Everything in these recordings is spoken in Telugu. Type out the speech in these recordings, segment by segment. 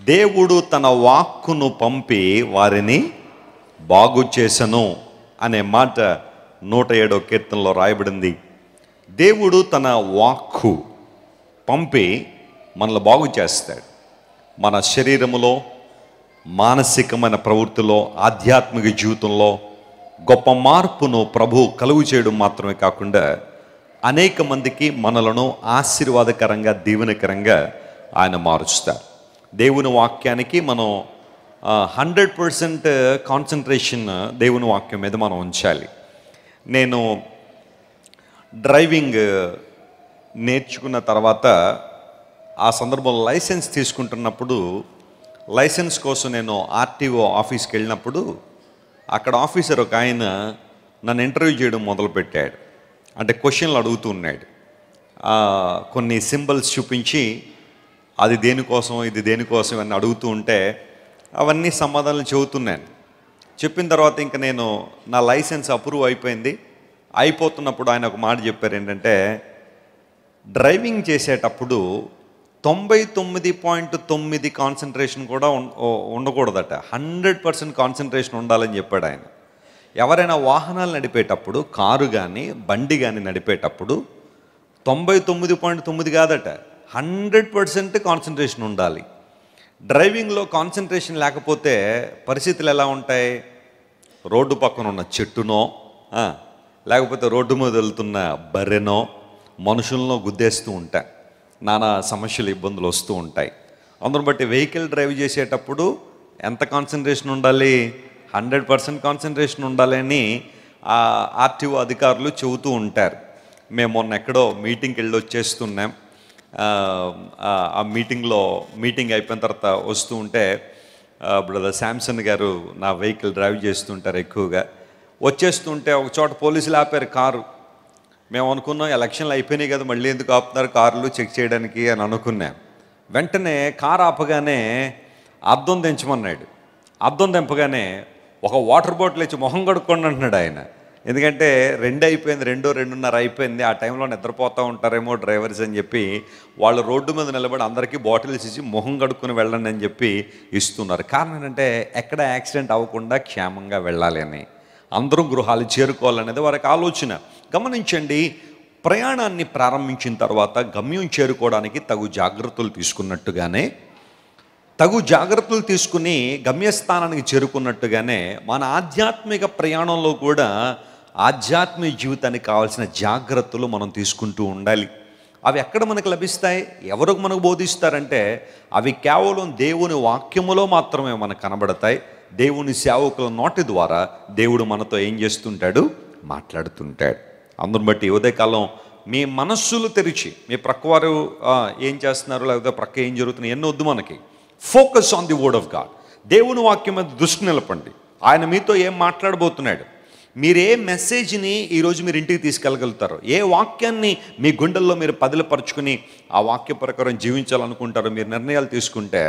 దేవుడు తన వాక్కును పంపి వారిని బాగు చేసెను అనే మాట 107వ కీర్తనలో రాయబడింది. దేవుడు తన వాక్కు పంపి మనల్ని బాగు చేస్తాడు. మన శరీరములో, మానసికమైన ప్రవృత్తిలో, ఆధ్యాత్మిక జీవితంలో గొప్ప మార్పును ప్రభు కలుగు చేయడం మాత్రమే కాకుండా అనేక మందికి మనలను ఆశీర్వాదకరంగా, దీవెనకరంగా ఆయన మారుస్తారు. దేవుని వాక్యానికి మనం 100% కాన్సన్ట్రేషన్ దేవుని వాక్యం మీద మనం ఉంచాలి. నేను డ్రైవింగ్ నేర్చుకున్న తర్వాత ఆ సందర్భంలో లైసెన్స్ తీసుకుంటున్నప్పుడు, లైసెన్స్ కోసం నేను ఆర్టీఓ ఆఫీస్కి వెళ్ళినప్పుడు అక్కడ ఆఫీసర్ ఒక ఆయన నన్ను ఇంటర్వ్యూ చేయడం మొదలుపెట్టాడు. అంటే క్వశ్చన్లు అడుగుతూ ఉన్నాడు. కొన్ని సింబల్స్ చూపించి అది దేనికోసం, ఇది దేనికోసం అని అడుగుతూ ఉంటే అవన్నీ సమాధానాలు చెబుతున్నాను. చెప్పిన తర్వాత ఇంకా నేను నా లైసెన్స్ అప్రూవ్ అయిపోతున్నప్పుడు ఆయన ఒక మాట చెప్పారు. ఏంటంటే, డ్రైవింగ్ చేసేటప్పుడు 99.9 కాన్సన్ట్రేషన్ కూడా ఉండకూడదట, 100% కాన్సన్ట్రేషన్ ఉండాలని చెప్పాడు ఆయన. ఎవరైనా వాహనాలు నడిపేటప్పుడు, కారు కానీ బండి కానీ నడిపేటప్పుడు 99.9 కాదట, 100% కాన్సన్ట్రేషన్ ఉండాలి. డ్రైవింగ్లో కాన్సన్ట్రేషన్ లేకపోతే పరిస్థితులు ఎలా ఉంటాయి? రోడ్డు పక్కన ఉన్న చెట్టునో, లేకపోతే రోడ్డు మీద వెళ్తున్న బర్రెనో, మనుషులను గుద్దేస్తూ ఉంటాయి. నానా సమస్యలు, ఇబ్బందులు వస్తూ ఉంటాయి. అందును బట్టి వెహికల్ డ్రైవ్ చేసేటప్పుడు ఎంత కాన్సన్ట్రేషన్ ఉండాలి? 100% కాన్సన్ట్రేషన్ ఉండాలి అని ఆర్టీఓ అధికారులు చెబుతూ ఉంటారు. మేము మొన్న ఎక్కడో మీటింగ్కి వెళ్ళి వచ్చేస్తున్నాం. ఆ మీటింగ్ అయిపోయిన తర్వాత వస్తూ ఉంటే బ్రదర్ శాంసన్ గారు నా వెహికల్ డ్రైవ్ చేస్తుంటారు ఎక్కువగా. వచ్చేస్తుంటే ఒక చోట పోలీసులు ఆపారు కారు. మేము అనుకున్నాం ఎలక్షన్లు అయిపోయినాయి కదా, మళ్ళీ ఎందుకు ఆపుతున్నారు కార్లు చెక్ చేయడానికి అని అనుకున్నాం. వెంటనే కారు ఆపగానే అద్దం దించమన్నాడు. అద్దం దింపగానే ఒక వాటర్ బాటిల్ ఇచ్చి మొహం కడుక్కోండి అంటున్నాడు ఆయన. ఎందుకంటే 2 అయిపోయింది, 2:30 అయిపోయింది. ఆ టైంలో నిద్రపోతూ ఉంటారేమో డ్రైవర్స్ అని చెప్పి వాళ్ళు రోడ్డు మీద నిలబడి అందరికీ బాటిల్స్ ఇచ్చి మొహం కడుక్కొని వెళ్ళండి అని చెప్పి ఇస్తున్నారు. కారణం ఏంటంటే, ఎక్కడ యాక్సిడెంట్ అవ్వకుండా క్షేమంగా వెళ్ళాలి అని, అందరూ గృహాలు చేరుకోవాలనేది వారికి ఆలోచన. గమనించండి, ప్రయాణాన్ని ప్రారంభించిన తర్వాత గమ్యం చేరుకోవడానికి తగు జాగ్రత్తలు తీసుకున్నట్టుగానే, తగు జాగ్రత్తలు తీసుకుని గమ్యస్థానానికి చేరుకున్నట్టుగానే మన ఆధ్యాత్మిక ప్రయాణంలో కూడా ఆధ్యాత్మిక జీవితానికి కావాల్సిన జాగ్రత్తలు మనం తీసుకుంటూ ఉండాలి. అవి ఎక్కడ మనకు లభిస్తాయి? ఎవరికి మనకు బోధిస్తారంటే, అవి కేవలం దేవుని వాక్యములో మాత్రమే మనకు కనబడతాయి. దేవుని సేవకుల నోటి ద్వారా దేవుడు మనతో ఏం చేస్తుంటాడు? మాట్లాడుతుంటాడు. అందును బట్టి ఉదయకాలం మీ మనస్సులు తెరిచి, మీ ప్రక్కవారు ఏం చేస్తున్నారు, లేకపోతే ప్రక్క ఏం జరుగుతున్నాయి ఎన్నో వద్దు మనకి. Focus on the word of God. దేవుని వాక్యం మీద దృష్టి నిలపండి. ఆయన మీతో ఏం మాట్లాడబోతున్నాడు, మీరు ఏ మెసేజ్ని ఈరోజు మీరు ఇంటికి తీసుకెళ్ళగలుగుతారో, ఏ వాక్యాన్ని మీ గుండెల్లో మీరు పదిలపరుచుకుని ఆ వాక్య ప్రకారం జీవించాలనుకుంటారో మీరు నిర్ణయాలు తీసుకుంటే,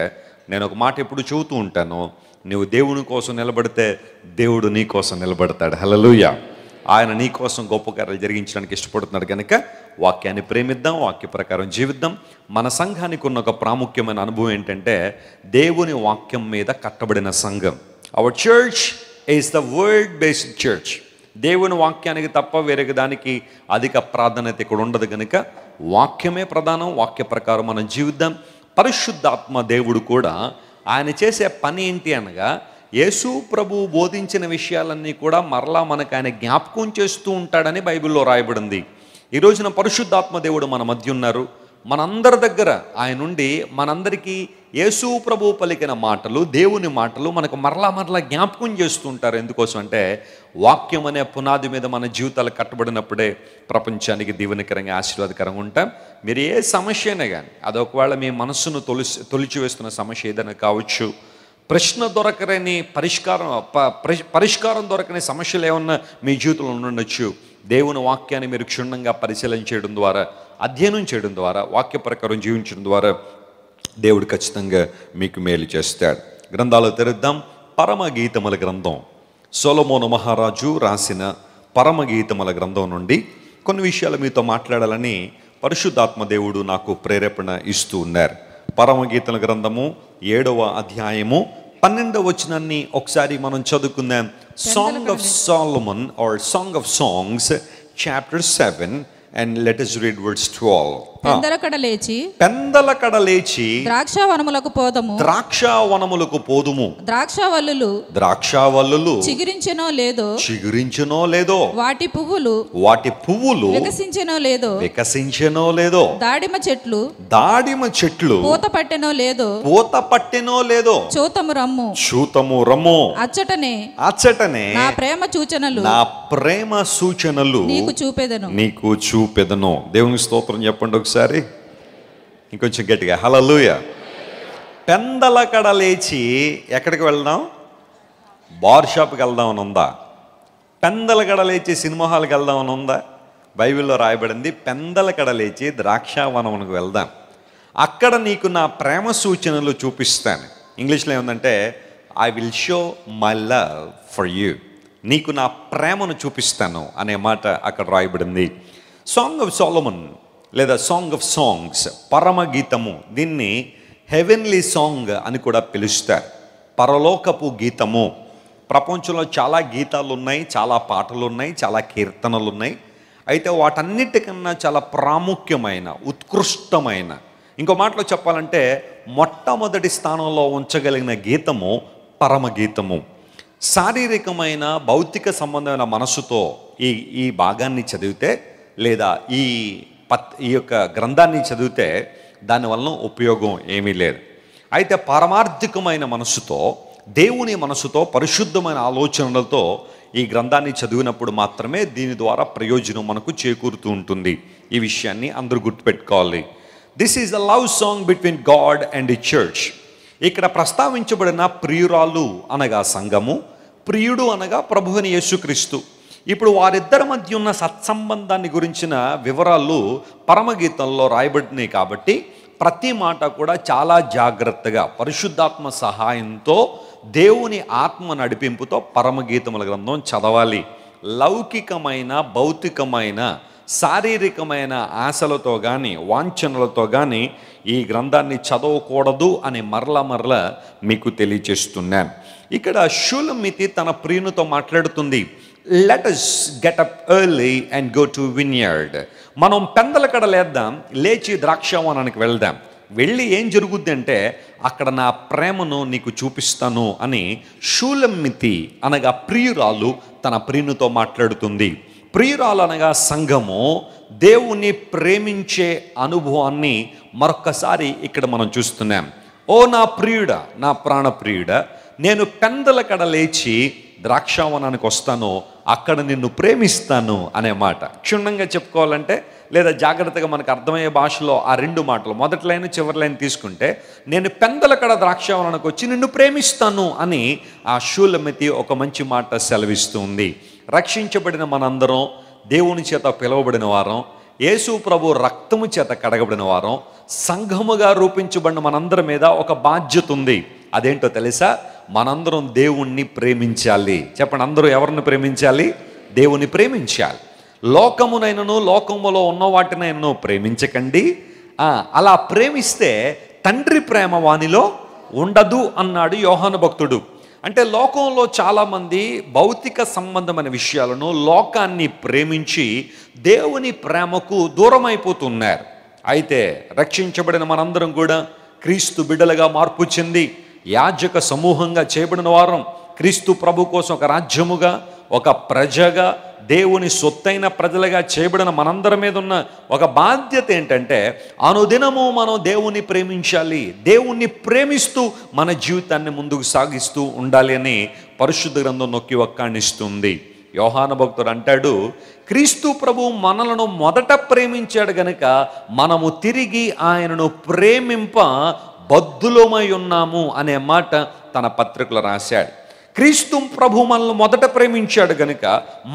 నేను ఒక మాట ఎప్పుడు చెబుతూ ఉంటాను, నువ్వు దేవుని కోసం నిలబడితే దేవుడు నీ కోసం నిలబడతాడు. హల్లెలూయా. ఆయన నీ కోసం గొప్ప కార్యాలు జరిగించడానికి ఇష్టపడుతున్నాడు కనుక వాక్యాన్ని ప్రేమిద్దాం, వాక్య ప్రకారం జీవిద్దాం. మన సంఘానికి ఉన్న ఒక ప్రాముఖ్యమైన అనుభవం ఏంటంటే, దేవుని వాక్యం మీద కట్టబడిన సంఘం. Our church is the word based church. దేవుని వాక్యానికి తప్ప వేరే దానికి అధిక ప్రాధాన్యత ఇక్కడ ఉండదు కనుక వాక్యమే ప్రధానం. వాక్య ప్రకారం మనం జీవిద్దాం. పరిశుద్ధాత్మ దేవుడు కూడా ఆయన చేసే పని ఏంటి అనగా, యేసు ప్రభువు బోధించిన విషయాలన్నీ కూడా మరలా మనకు ఆయన జ్ఞాపకం చేస్తూ ఉంటాడని బైబిల్లో రాయబడింది. ఈ రోజున పరిశుద్ధాత్మ దేవుడు మన మధ్య ఉన్నారు. మనందరి దగ్గర ఆయన నుండి మనందరికీ యేసు ప్రభువు పలికిన మాటలు, దేవుని మాటలు మనకు మరలా జ్ఞాపకం చేస్తూ ఉంటారు. ఎందుకోసం అంటే, వాక్యం అనే పునాది మీద మన జీవితాలు కట్టబడినప్పుడే ప్రపంచానికి దీవెనకరంగా, ఆశీర్వాదకరంగా ఉంటాం. మీరు ఏ సమస్య అయినా కానీ, అది ఒకవేళ మీ మనస్సును తొలిచివేస్తున్న సమస్య ఏదైనా కావచ్చు, ప్రశ్న దొరకని పరిష్కారం దొరకని సమస్యలు ఏమన్నా మీ జీవితంలో ఉండొచ్చు. దేవుని వాక్యాన్ని మీరు క్షుణ్ణంగా పరిశీలన చేయడం ద్వారా, అధ్యయనం చేయడం ద్వారా, వాక్య ప్రకారం జీవించడం ద్వారా దేవుడు ఖచ్చితంగా మీకు మేలు చేస్తాడు. గ్రంథాలు తెరుద్దాం. పరమగీతముల గ్రంథం, సొలొమోను మహారాజు రాసిన పరమగీతముల గ్రంథం నుండి కొన్ని విషయాలు మీతో మాట్లాడాలని పరిశుద్ధాత్మ దేవుడు నాకు ప్రేరేపణ ఇస్తూ ఉన్నారు. పరమగీతల గ్రంథము 7వ అధ్యాయము 12వ వచనాన్ని ఒకసారి మనం చదువుకుందాం. Song of Solomon or song of songs chapter 7 and let us read verse 12. పెందలకడ లేచి ద్రాక్షావనములకు పోదుము. ద్రాక్షావల్లులు చిగురించెనో లేదో, వాటి పువ్వులు వికసించెనో లేదో, దాడిమ చెట్లు పూత పట్టెనో లేదో, చూతము రమ్ము అచ్చటనే నా ప్రేమ సూచనలు నీకు చూపెదను. దేవుని స్తోత్రం చెప్పండి ఒకసారి, ఇంకొంచెం గట్టిగా హల్లెలూయా. పెందలకడ లేచి ఎక్కడికి వెళ్దాం? బార్ షాప్కి వెళ్దామని ఉందా? పెందలకడ లేచి సినిమా హాల్కి వెళ్దామని ఉందా? బైబిల్లో రాయబడింది, పెందలకడ లేచి ద్రాక్షావనమునకు వెళ్దాం, అక్కడ నీకు నా ప్రేమ సూచనలు చూపిస్తాను. ఇంగ్లీష్లో ఏముందంటే I will show my love for you, నీకు నా ప్రేమను చూపిస్తాను అనే మాట అక్కడ రాయబడింది. సాంగ్ ఆఫ్ సాలమన్ లేదా సాంగ్ ఆఫ్ సాంగ్స్, పరమగీతము, దీన్ని హెవెన్లీ సాంగ్ అని కూడా పిలుస్తారు, పరలోకపు గీతము. ప్రపంచంలో చాలా గీతాలు ఉన్నాయి, చాలా పాటలు ఉన్నాయి, చాలా కీర్తనలు ఉన్నాయి. అయితే వాటన్నిటికన్నా చాలా ప్రాముఖ్యమైన, ఉత్కృష్టమైన, ఇంకో మాటలో చెప్పాలంటే మొట్టమొదటి స్థానంలో ఉంచగలిగిన గీతము పరమగీతము. శారీరకమైన భౌతిక సంబంధమైన మనసుతో ఈ భాగాన్ని చదివితే లేదా ఈ యొక్క గ్రంథాన్ని చదివితే దానివల్ల ఉపయోగం ఏమీ లేదు. అయితే పారమార్థికమైన మనసుతో, దేవుని మనసుతో, పరిశుద్ధమైన ఆలోచనలతో ఈ గ్రంథాన్ని చదివినప్పుడు మాత్రమే దీని ద్వారా ప్రయోజనం మనకు చేకూరుతూ ఉంటుంది. ఈ విషయాన్ని అందరూ గుర్తుపెట్టుకోవాలి. This is a love song between God and the church. ఇక్కడ ప్రస్తావించబడిన ప్రియురాలు అనగా సంఘము, ప్రియుడు అనగా ప్రభువుని యేసుక్రీస్తు. ఇప్పుడు వారిద్దరి మధ్య ఉన్న సత్సంబంధాన్ని గురించిన వివరాలు పరమగీతంలో రాయబడినాయి కాబట్టి ప్రతి మాట కూడా చాలా జాగ్రత్తగా పరిశుద్ధాత్మ సహాయంతో, దేవుని ఆత్మ నడిపింపుతో పరమగీతముల గ్రంథం చదవాలి. లౌకికమైన, భౌతికమైన, శారీరకమైన ఆశలతో కానీ వాంఛనలతో కానీ ఈ గ్రంథాన్ని చదవకూడదు అని మరల మీకు తెలియచేస్తున్నాను. ఇక్కడ షూలమితి తన ప్రియునితో మాట్లాడుతుంది, let us get up early and go to vineyard. మనం పెందలకడ లేచి ద్రాక్షావనానికి వెళ్దాం. వెళ్ళి ఏం జరుగుద్ది అంటే అక్కడ నా ప్రేమను నీకు చూపిస్తాను అని షూలమితి అనగా ప్రియురాలు తన ప్రియునితో మాట్లాడుతుంది. ప్రియురాలు అనగా సంఘము దేవుణ్ణి ప్రేమించే అనుభవాన్ని మరొక్కసారి ఇక్కడ మనం చూస్తున్నాం. ఓ నా ప్రియుడా, నా ప్రాణప్రియుడా, నేను పెందలకడ లేచి ద్రాక్షావనానికి వస్తాను, అక్కడ నిన్ను ప్రేమిస్తాను అనే మాట. క్షుణ్ణంగా చెప్పుకోవాలంటే లేదా జాగ్రత్తగా మనకు అర్థమయ్యే భాషలో ఆ రెండు మాటలు, మొదటి లైన్ చివరి లైన్ తీసుకుంటే, నేను పెందలకడ ద్రాక్షావనానికి వచ్చి నిన్ను ప్రేమిస్తాను అని ఆ షూలమితి ఒక మంచి మాట సెలవిస్తూ ఉంది. రక్షించబడిన మనందరం, దేవుని చేత పిలువబడిన వారం, యేసు ప్రభు రక్తము చేత కడగబడిన వారం, సంఘముగా రూపించబడిన మనందరి మీద ఒక బాధ్యత ఉంది. అదేంటో తెలుసా? మనందరం దేవుణ్ణి ప్రేమించాలి. చెప్పండి, అందరూ ఎవరిని ప్రేమించాలి? దేవుని ప్రేమించాలి. లోకమునైనను లోకములో ఉన్న వాటినైనను ప్రేమించకండి, అలా ప్రేమిస్తే తండ్రి ప్రేమ వానిలో ఉండదు అన్నాడు యోహాను భక్తుడు. అంటే లోకంలో చాలామంది భౌతిక సంబంధమైన విషయాలను, లోకాన్ని ప్రేమించి దేవుని ప్రేమకు దూరం అయిపోతున్నారు. అయితే రక్షించబడిన మనందరం కూడా క్రీస్తు బిడ్డలుగా మార్పు చెంది యాజక సమూహంగా చేయబడిన వారం, క్రీస్తు ప్రభు కోసం ఒక రాజ్యముగా, ఒక ప్రజగా, దేవుని సొత్తైన ప్రజలుగా చేయబడిన మనందరి మీద ఉన్న ఒక బాధ్యత ఏంటంటే అనుదినము మనం దేవుణ్ణి ప్రేమించాలి, దేవుణ్ణి ప్రేమిస్తూ మన జీవితాన్ని ముందుకు సాగిస్తూ ఉండాలి అని పరిశుద్ధ గ్రంథం నొక్కి వక్కాణిస్తుంది. యోహాను భక్తుడు అంటాడు, క్రీస్తు ప్రభు మనలను మొదట ప్రేమించాడు గనుక మనము తిరిగి ఆయనను ప్రేమింప బద్ధులమై ఉన్నాము అనే మాట తన పత్రికలో రాశాడు. క్రీస్తు ప్రభు మనల్ని మొదట ప్రేమించాడు గనుక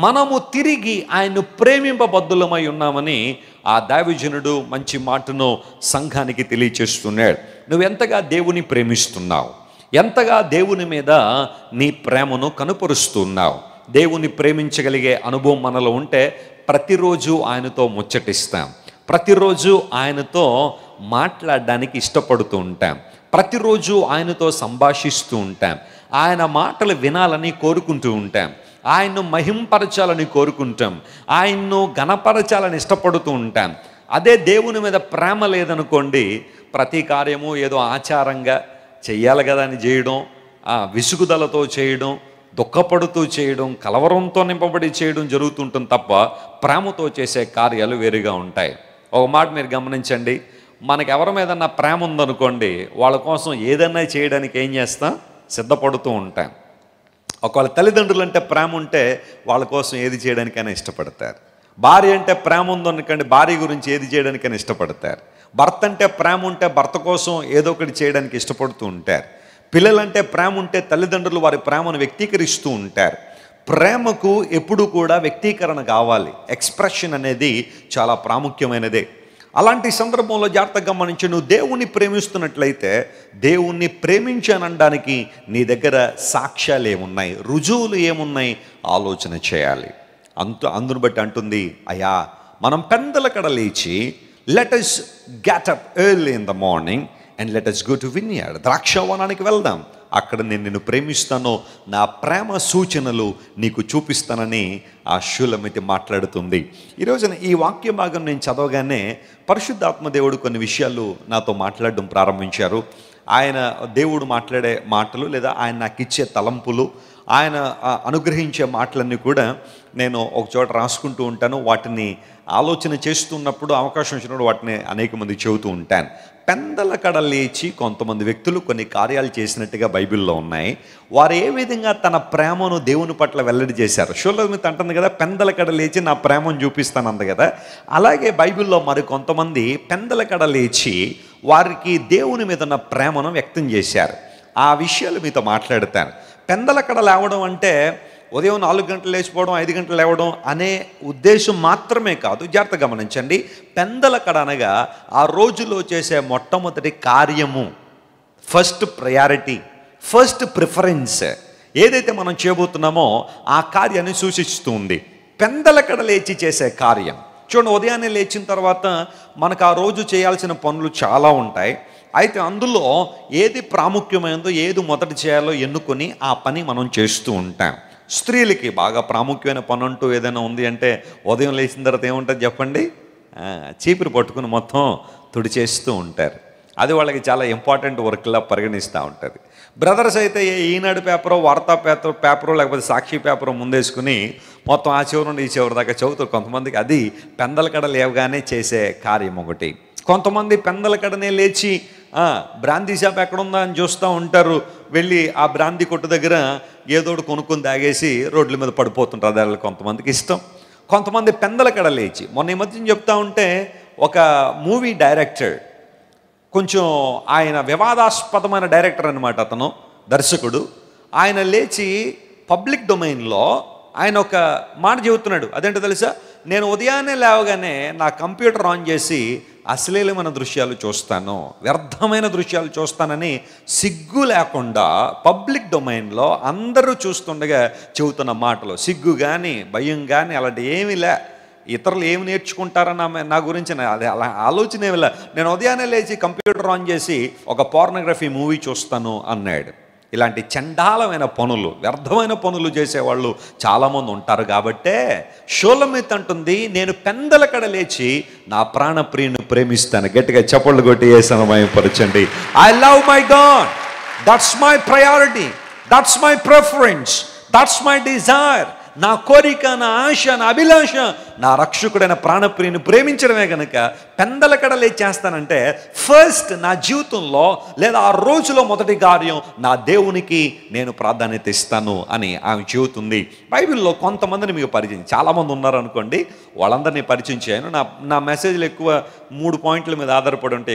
మనము తిరిగి ఆయన్ను ప్రేమింపబద్ధులమై ఉన్నామని ఆ దైవజనుడు మంచి మాటను సంఘానికి తెలియచేస్తున్నాడు. నువ్వెంతగా దేవుని ప్రేమిస్తున్నావు, ఎంతగా దేవుని మీద నీ ప్రేమను కనుపరుస్తున్నావు. దేవుని ప్రేమించగలిగే అనుభవం మనలో ఉంటే ప్రతిరోజు ఆయనతో ముచ్చటిస్తాం, ప్రతిరోజు ఆయనతో మాట్లాడడానికి ఇష్టపడుతూ ఉంటాం. ప్రతిరోజు ఆయనతో సంభాషిస్తూ ఉంటాం. ఆయన మాటలు వినాలని కోరుకుంటూ ఉంటాం. ఆయన్ను మహింపరచాలని కోరుకుంటాం. ఆయన్ను ఘనపరచాలని ఇష్టపడుతూ ఉంటాం. అదే దేవుని మీద ప్రేమ లేదనుకోండి, ప్రతి కార్యము ఏదో ఆచారంగా చెయ్యాలి కదా అని చేయడం, విసుగుదలతో చేయడం, దుఃఖపడుతూ చేయడం, కలవరంతో నింపబడి చేయడం జరుగుతుంటుంది తప్ప ప్రేమతో చేసే కార్యాలు వేరుగా ఉంటాయి. ఒక మాట మీరు గమనించండి, మనకు ఎవరి మీదన్నా ప్రేమ ఉందనుకోండి, వాళ్ళ కోసం ఏదన్నా చేయడానికి ఏం చేస్తాం? సిద్ధపడుతూ ఉంటాం. ఒకవేళ తల్లిదండ్రులు అంటే ప్రేమ ఉంటే వాళ్ళ కోసం ఏది చేయడానికైనా ఇష్టపడతారు. భార్య అంటే ప్రేమ ఉందనుకోండి, భార్య గురించి ఏది చేయడానికైనా ఇష్టపడతారు. భర్త అంటే ప్రేమ ఉంటే భర్త కోసం ఏదో ఒకటి చేయడానికి ఇష్టపడుతూ ఉంటారు. పిల్లలంటే ప్రేమ ఉంటే తల్లిదండ్రులు వారి ప్రేమను వ్యక్తీకరిస్తూ ఉంటారు. ప్రేమకు ఎప్పుడు కూడా వ్యక్తీకరణ కావాలి. ఎక్స్ప్రెషన్ అనేది చాలా ప్రాముఖ్యమైనదే. అలాంటి సందర్భంలో జాగ్రత్తగా గమనించి, నువ్వు దేవుణ్ణి ప్రేమిస్తున్నట్లయితే దేవుణ్ణి ప్రేమించానడానికి నీ దగ్గర సాక్ష్యాలు ఏమున్నాయి, రుజువులు ఏమున్నాయి ఆలోచన చేయాలి. అందును బట్టి అంటుంది, అయ్యా మనం పెందలకడ లేచి let us get up early in the morning and let us go to vineyard, ద్రాక్షవనానికి వెళ్దాం, అక్కడ నేను నిన్ను ప్రేమిస్తాను, నా ప్రేమ సూచనలు నీకు చూపిస్తానని ఆ షూలమితి మాట్లాడుతుంది. ఈరోజున ఈ వాక్య భాగం నేను చదవగానే పరిశుద్ధాత్మ దేవుడు కొన్ని విషయాలు నాతో మాట్లాడడం ప్రారంభించారు. ఆయన దేవుడు మాట్లాడే మాటలు లేదా ఆయన నాకు ఇచ్చే తలంపులు, ఆయన అనుగ్రహించే మాటలన్నీ కూడా నేను ఒక చోట రాసుకుంటూ ఉంటాను. వాటిని ఆలోచన చేస్తున్నప్పుడు, అవకాశం వచ్చినప్పుడు వాటిని అనేక మంది చెబుతూ ఉంటాను. పెందలకడ లేచి కొంతమంది వ్యక్తులు కొన్ని కార్యాలు చేసినట్టుగా బైబిల్లో ఉన్నాయి. వారు ఏ విధంగా తన ప్రేమను దేవుని పట్ల వెల్లడి చేశారు. షూలమితి అంటుంది కదా, పెందలకడ లేచి నా ప్రేమను చూపిస్తానంది కదా. అలాగే బైబిల్లో మరి కొంతమంది పెందలకడ లేచి వారికి దేవుని మీద ఉన్న ప్రేమను వ్యక్తం చేశారు. ఆ విషయాలు మీతో మాట్లాడతాను. పెందలకడ లేవడం అంటే ఉదయం 4 గంటలు లేచిపోవడం, 5 గంటలు లేవడం అనే ఉద్దేశం మాత్రమే కాదు. జాగ్రత్తగా గమనించండి. పెందలకడ అనగా ఆ రోజులో చేసే మొట్టమొదటి కార్యము, ఫస్ట్ ప్రయారిటీ, ఫస్ట్ ప్రిఫరెన్స్, ఏదైతే మనం చేయబోతున్నామో ఆ కార్యాన్ని సూచిస్తూ ఉంది. పెందలకడ లేచి చేసే కార్యం చూడండి. ఉదయాన్నే లేచిన తర్వాత మనకు ఆ రోజు చేయాల్సిన పనులు చాలా ఉంటాయి. అయితే అందులో ఏది ప్రాముఖ్యమైనదో, ఏది మొదట చేయాలో ఎన్నుకొని ఆ పని మనం చేస్తూ ఉంటాం. స్త్రీలకి బాగా ప్రాముఖ్యమైన పని అంటూ ఏదైనా ఉంది అంటే ఉదయం లేచిన తర్వాత ఏముంటుంది చెప్పండి? చీపురు పట్టుకుని మొత్తం తుడిచేస్తూ ఉంటారు. అది వాళ్ళకి చాలా ఇంపార్టెంట్ వర్క్లా పరిగణిస్తూ ఉంటుంది. బ్రదర్స్ అయితే ఈనాడు పేపరో, వార్తా పేపరో లేకపోతే సాక్షి పేపరో ముందేసుకుని మొత్తం ఆ చివరి నుండి ఈ చివరి దాకా చదువుతారు. కొంతమందికి అది పెందలకడ లేవగానే చేసే కార్యం ఒకటి. కొంతమంది పెందలకడనే లేచి బ్రాందీ షాప్ ఎక్కడుందా అని చూస్తూ ఉంటారు. వెళ్ళి ఆ బ్రాందీ కొట్టు దగ్గర ఏదోడు కొనుక్కొని తాగేసి రోడ్ల మీద పడిపోతుంటారు. అది కొంతమందికి ఇష్టం. కొంతమంది పెందలకడ లేచి, మొన్న ఈ మధ్యన చెప్తా ఉంటే ఒక మూవీ డైరెక్టర్, కొంచెం ఆయన వివాదాస్పదమైన డైరెక్టర్ అనమాట, అతను దర్శకుడు. ఆయన లేచి పబ్లిక్ డొమైన్లో ఆయన ఒక మాట చెబుతున్నాడు. అదేంటో తెలుసా? నేను ఉదయాన్నే లేవగానే నా కంప్యూటర్ ఆన్ చేసి అశ్లీలమైన దృశ్యాలు చూస్తాను, వ్యర్థమైన దృశ్యాలు చూస్తానని సిగ్గు లేకుండా పబ్లిక్ డొమైన్లో అందరూ చూస్తుండగా చెబుతున్న మాటలు. సిగ్గు కానీ భయం కానీ అలాంటి ఏమీ లే. ఇతరులు ఏమి నేర్చుకుంటారన్న నా గురించి అది అలా ఆలోచన ఏమి లే. నేను ఉదయాన్నే లేచి కంప్యూటర్ ఆన్ చేసి ఒక పోర్నోగ్రఫీ మూవీ చూస్తాను అన్నాడు. ఇలాంటి చండాలమైన పనులు, వ్యర్థమైన పనులు చేసేవాళ్ళు చాలామంది ఉంటారు. కాబట్టే షూలమితి అంటుంది, నేను పెందలకడ లేచి నా ప్రాణప్రియుని ప్రేమిస్తాను. గట్టిగా చప్పళ్ళు కొట్టి యేసుని మహిమపరచండి. I love my God, that's my priority, that's my preference, that's my desire. నా కోరిక, నా ఆశ, నా అభిలాష నా రక్షకుడైన ప్రాణప్రియుని ప్రేమించడమే కనుక పెందలకడ లేచేస్తానంటే ఫస్ట్ నా జీవితంలో లేదా ఆ రోజులో మొదటి కార్యం నా దేవునికి నేను ప్రాధాన్యత ఇస్తాను అని ఆమె చెబుతుంది. బైబిల్లో కొంతమందిని మీకు పరిచయం, చాలామంది ఉన్నారు అనుకోండి, వాళ్ళందరినీ పరిచయం చేయను. నా మెసేజ్లు ఎక్కువ 3 పాయింట్ల మీద ఆధారపడి ఉంటే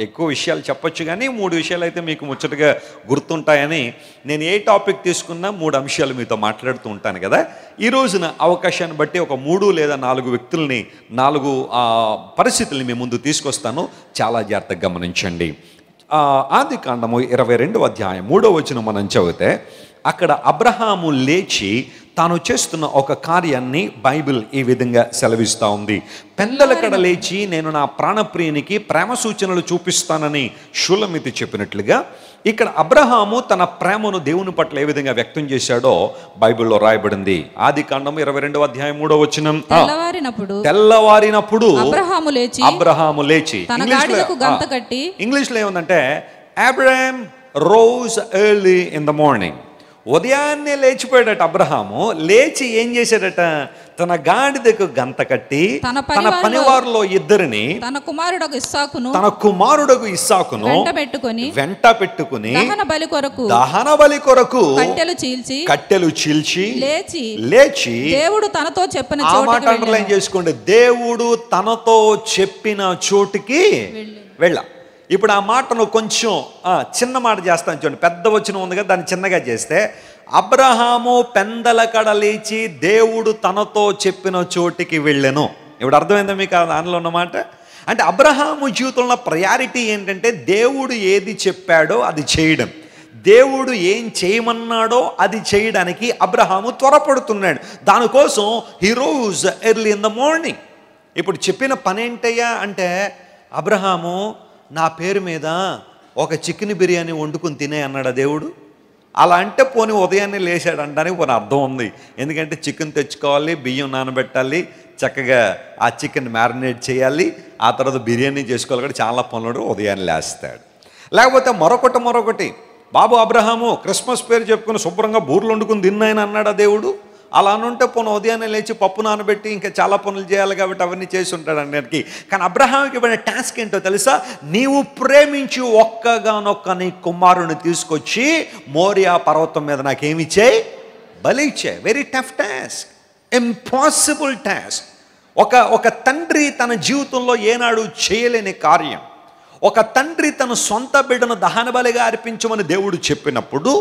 ఎక్కువ విషయాలు చెప్పొచ్చు, కానీ 3 విషయాలు అయితే మీకు ముచ్చటగా గుర్తుంటాయని నేను ఏ టాపిక్ తీసుకున్నా 3 అంశాలు మీతో మాట్లాడుతూ ఉంటాను కదా. ఈ రోజున అవకాశాన్ని బట్టి ఒక 3 లేదా 4 వ్యక్తుల్ని, 4 పరిస్థితుల్ని మీ ముందు తీసుకొస్తాను. చాలా జాగ్రత్తగా గమనించండి. ఆది కాండము 22వ అధ్యాయం 3వ వచనం మనం చదివితే అక్కడ అబ్రహాము లేచి తాను చేస్తున్న ఒక కార్యాన్ని బైబిల్ ఈ విధంగా సెలవిస్తూ ఉంది. పెందలకడ లేచి నేను నా ప్రాణప్రియునికి ప్రేమ సూచనలు చూపిస్తానని షూలమితి చెప్పినట్లుగా ఇక్కడ అబ్రహాము తన ప్రేమను దేవుని పట్ల ఏ విధంగా వ్యక్తం చేశాడో బైబిల్లో రాయబడింది. ఆది కాండము 22వ అధ్యాయం 3వ వచనం. తెల్లవారినప్పుడు అబ్రహాము లేచి ఇంగ్లీష్లో ఏముందంటే Abraham rose early in the morning. ఉదయాన్నే లేచిపోయాడట అబ్రహాము. లేచి ఏం చేశాడట, తన గాడిదకు గంత కట్టి తన పనివారిలో ఇద్దరిని తన కుమారుడకు ఇస్సాకును వెంట పెట్టుకుని దహన బలి కొరకు కట్టెలు చీల్చి లేచి దేవుడు తనతో చెప్పిన మాట అండర్లైన్ చేసుకోండి, దేవుడు తనతో చెప్పిన చోటుకి వెళ్ళా. ఇప్పుడు ఆ మాటను కొంచెం చిన్న మాట చేస్తాను చూడండి. పెద్ద వచనం ఉంది కదా, దాన్ని చిన్నగా చేస్తే అబ్రహాము పెందలకడ లేచి దేవుడు తనతో చెప్పిన చోటికి వెళ్ళెను. ఇప్పుడు అర్థమైందా మీకు దానిలో ఉన్నమాట? అంటే అబ్రహాము జీవితంలో ప్రయారిటీ ఏంటంటే దేవుడు ఏది చెప్పాడో అది చేయడం, దేవుడు ఏం చేయమన్నాడో అది చేయడానికి అబ్రహాము త్వరపడుతున్నాడు. దానికోసం he rose early in the morning. ఇప్పుడు చెప్పిన పని ఏంటయ్యా అంటే, అబ్రహాము నా పేరు మీద ఒక చికెన్ బిర్యానీ వండుకుని తినే అన్నాడా దేవుడు? అలా అంటే పోనీ ఉదయాన్నే లేచాడు అనడానికి పోనీ అర్థం ఉంది. ఎందుకంటే చికెన్ తెచ్చుకోవాలి, బియ్యం నానబెట్టాలి, చక్కగా ఆ చికెన్ మ్యారినేట్ చేయాలి, ఆ తర్వాత బిర్యానీ చేసుకోవాలి, కూడా చాలా పనులు ఉదయాన్నే లేస్తాడు. లేకపోతే మరొకటి బాబు అబ్రహాము క్రిస్మస్ పేరు చెప్పుకుని శుభ్రంగా బూర్లు వండుకుని తిన్నాయని అన్నాడా దేవుడు? అలా అనుంటే పోను ఉదయాన్నే లేచి పప్పు నానబెట్టి ఇంకా చాలా పనులు చేయాలి కాబట్టి అవన్నీ చేసి ఉంటాడు అన్నిటికీ. కానీ అబ్రహాంకి ఇవ్వబడిన టాస్క్ ఏంటో తెలుసా? నీవు ప్రేమించి ఒక్కగానొక్క నీ కుమారుని తీసుకొచ్చి మోరియా పర్వతం మీద నాకేమి చేయి, బలి ఇచ్చాయి. Very tough task, impossible task. ఒక తండ్రి తన జీవితంలో ఏనాడు చేయలేని కార్యం. ఒక తండ్రి తన సొంత బిడ్డను దహన బలిగా అర్పించమని దేవుడు చెప్పినప్పుడు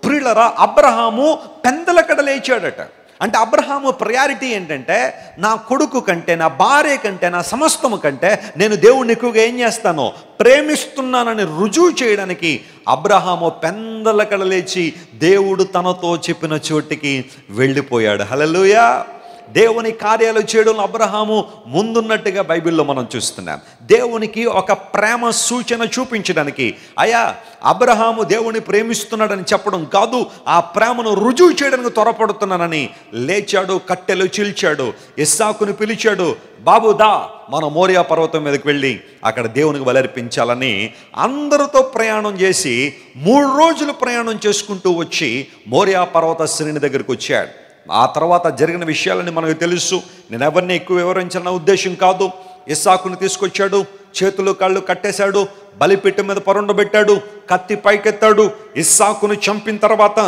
ప్రియులరా అబ్రహాము పెందలకడ లేచాడట. అంటే అబ్రహాము ప్రయారిటీ ఏంటంటే, నా కొడుకు కంటే, నా భార్య కంటే, నా సమస్తము కంటే నేను దేవుడిని ఎక్కువగా ఏం చేస్తానో ప్రేమిస్తున్నానని రుజువు చేయడానికి అబ్రహాము పెందలకడ లేచి దేవుడు తనతో చెప్పిన చోటికి వెళ్ళిపోయాడు. హల్లెలూయా. దేవుని కార్యాలు చేయడంలో అబ్రహాము ముందున్నట్టుగా బైబిల్లో మనం చూస్తున్నాం. దేవునికి ఒక ప్రేమ సూచన చూపించడానికి, అయ్యా అబ్రహాము దేవుని ప్రేమిస్తున్నాడని చెప్పడం కాదు, ఆ ప్రేమను రుజువు చేయడానికి త్వరపడుతున్నానని లేచాడు, కట్టెలు చీల్చాడు, ఇస్సాకుని పిలిచాడు, బాబు దా మనం మోరియా పర్వతం మీదకి వెళ్ళి అక్కడ దేవునికి బలర్పించాలని అందరితో ప్రయాణం చేసి 3 రోజులు ప్రయాణం చేసుకుంటూ వచ్చి మోరియా పర్వత శ్రేణి దగ్గరికి వచ్చాడు. ఆ తర్వాత జరిగిన విషయాలని మనకు తెలుసు. నేను ఎవరిని ఎక్కువ వివరించాలన్న ఉద్దేశం కాదు. ఇస్సాకుని తీసుకొచ్చాడు, చేతులు కాళ్ళు కట్టేశాడు, బలిపీఠం మీద పరుండబెట్టాడు, కత్తి పైకెత్తాడు. ఇస్సాకును చంపిన తర్వాత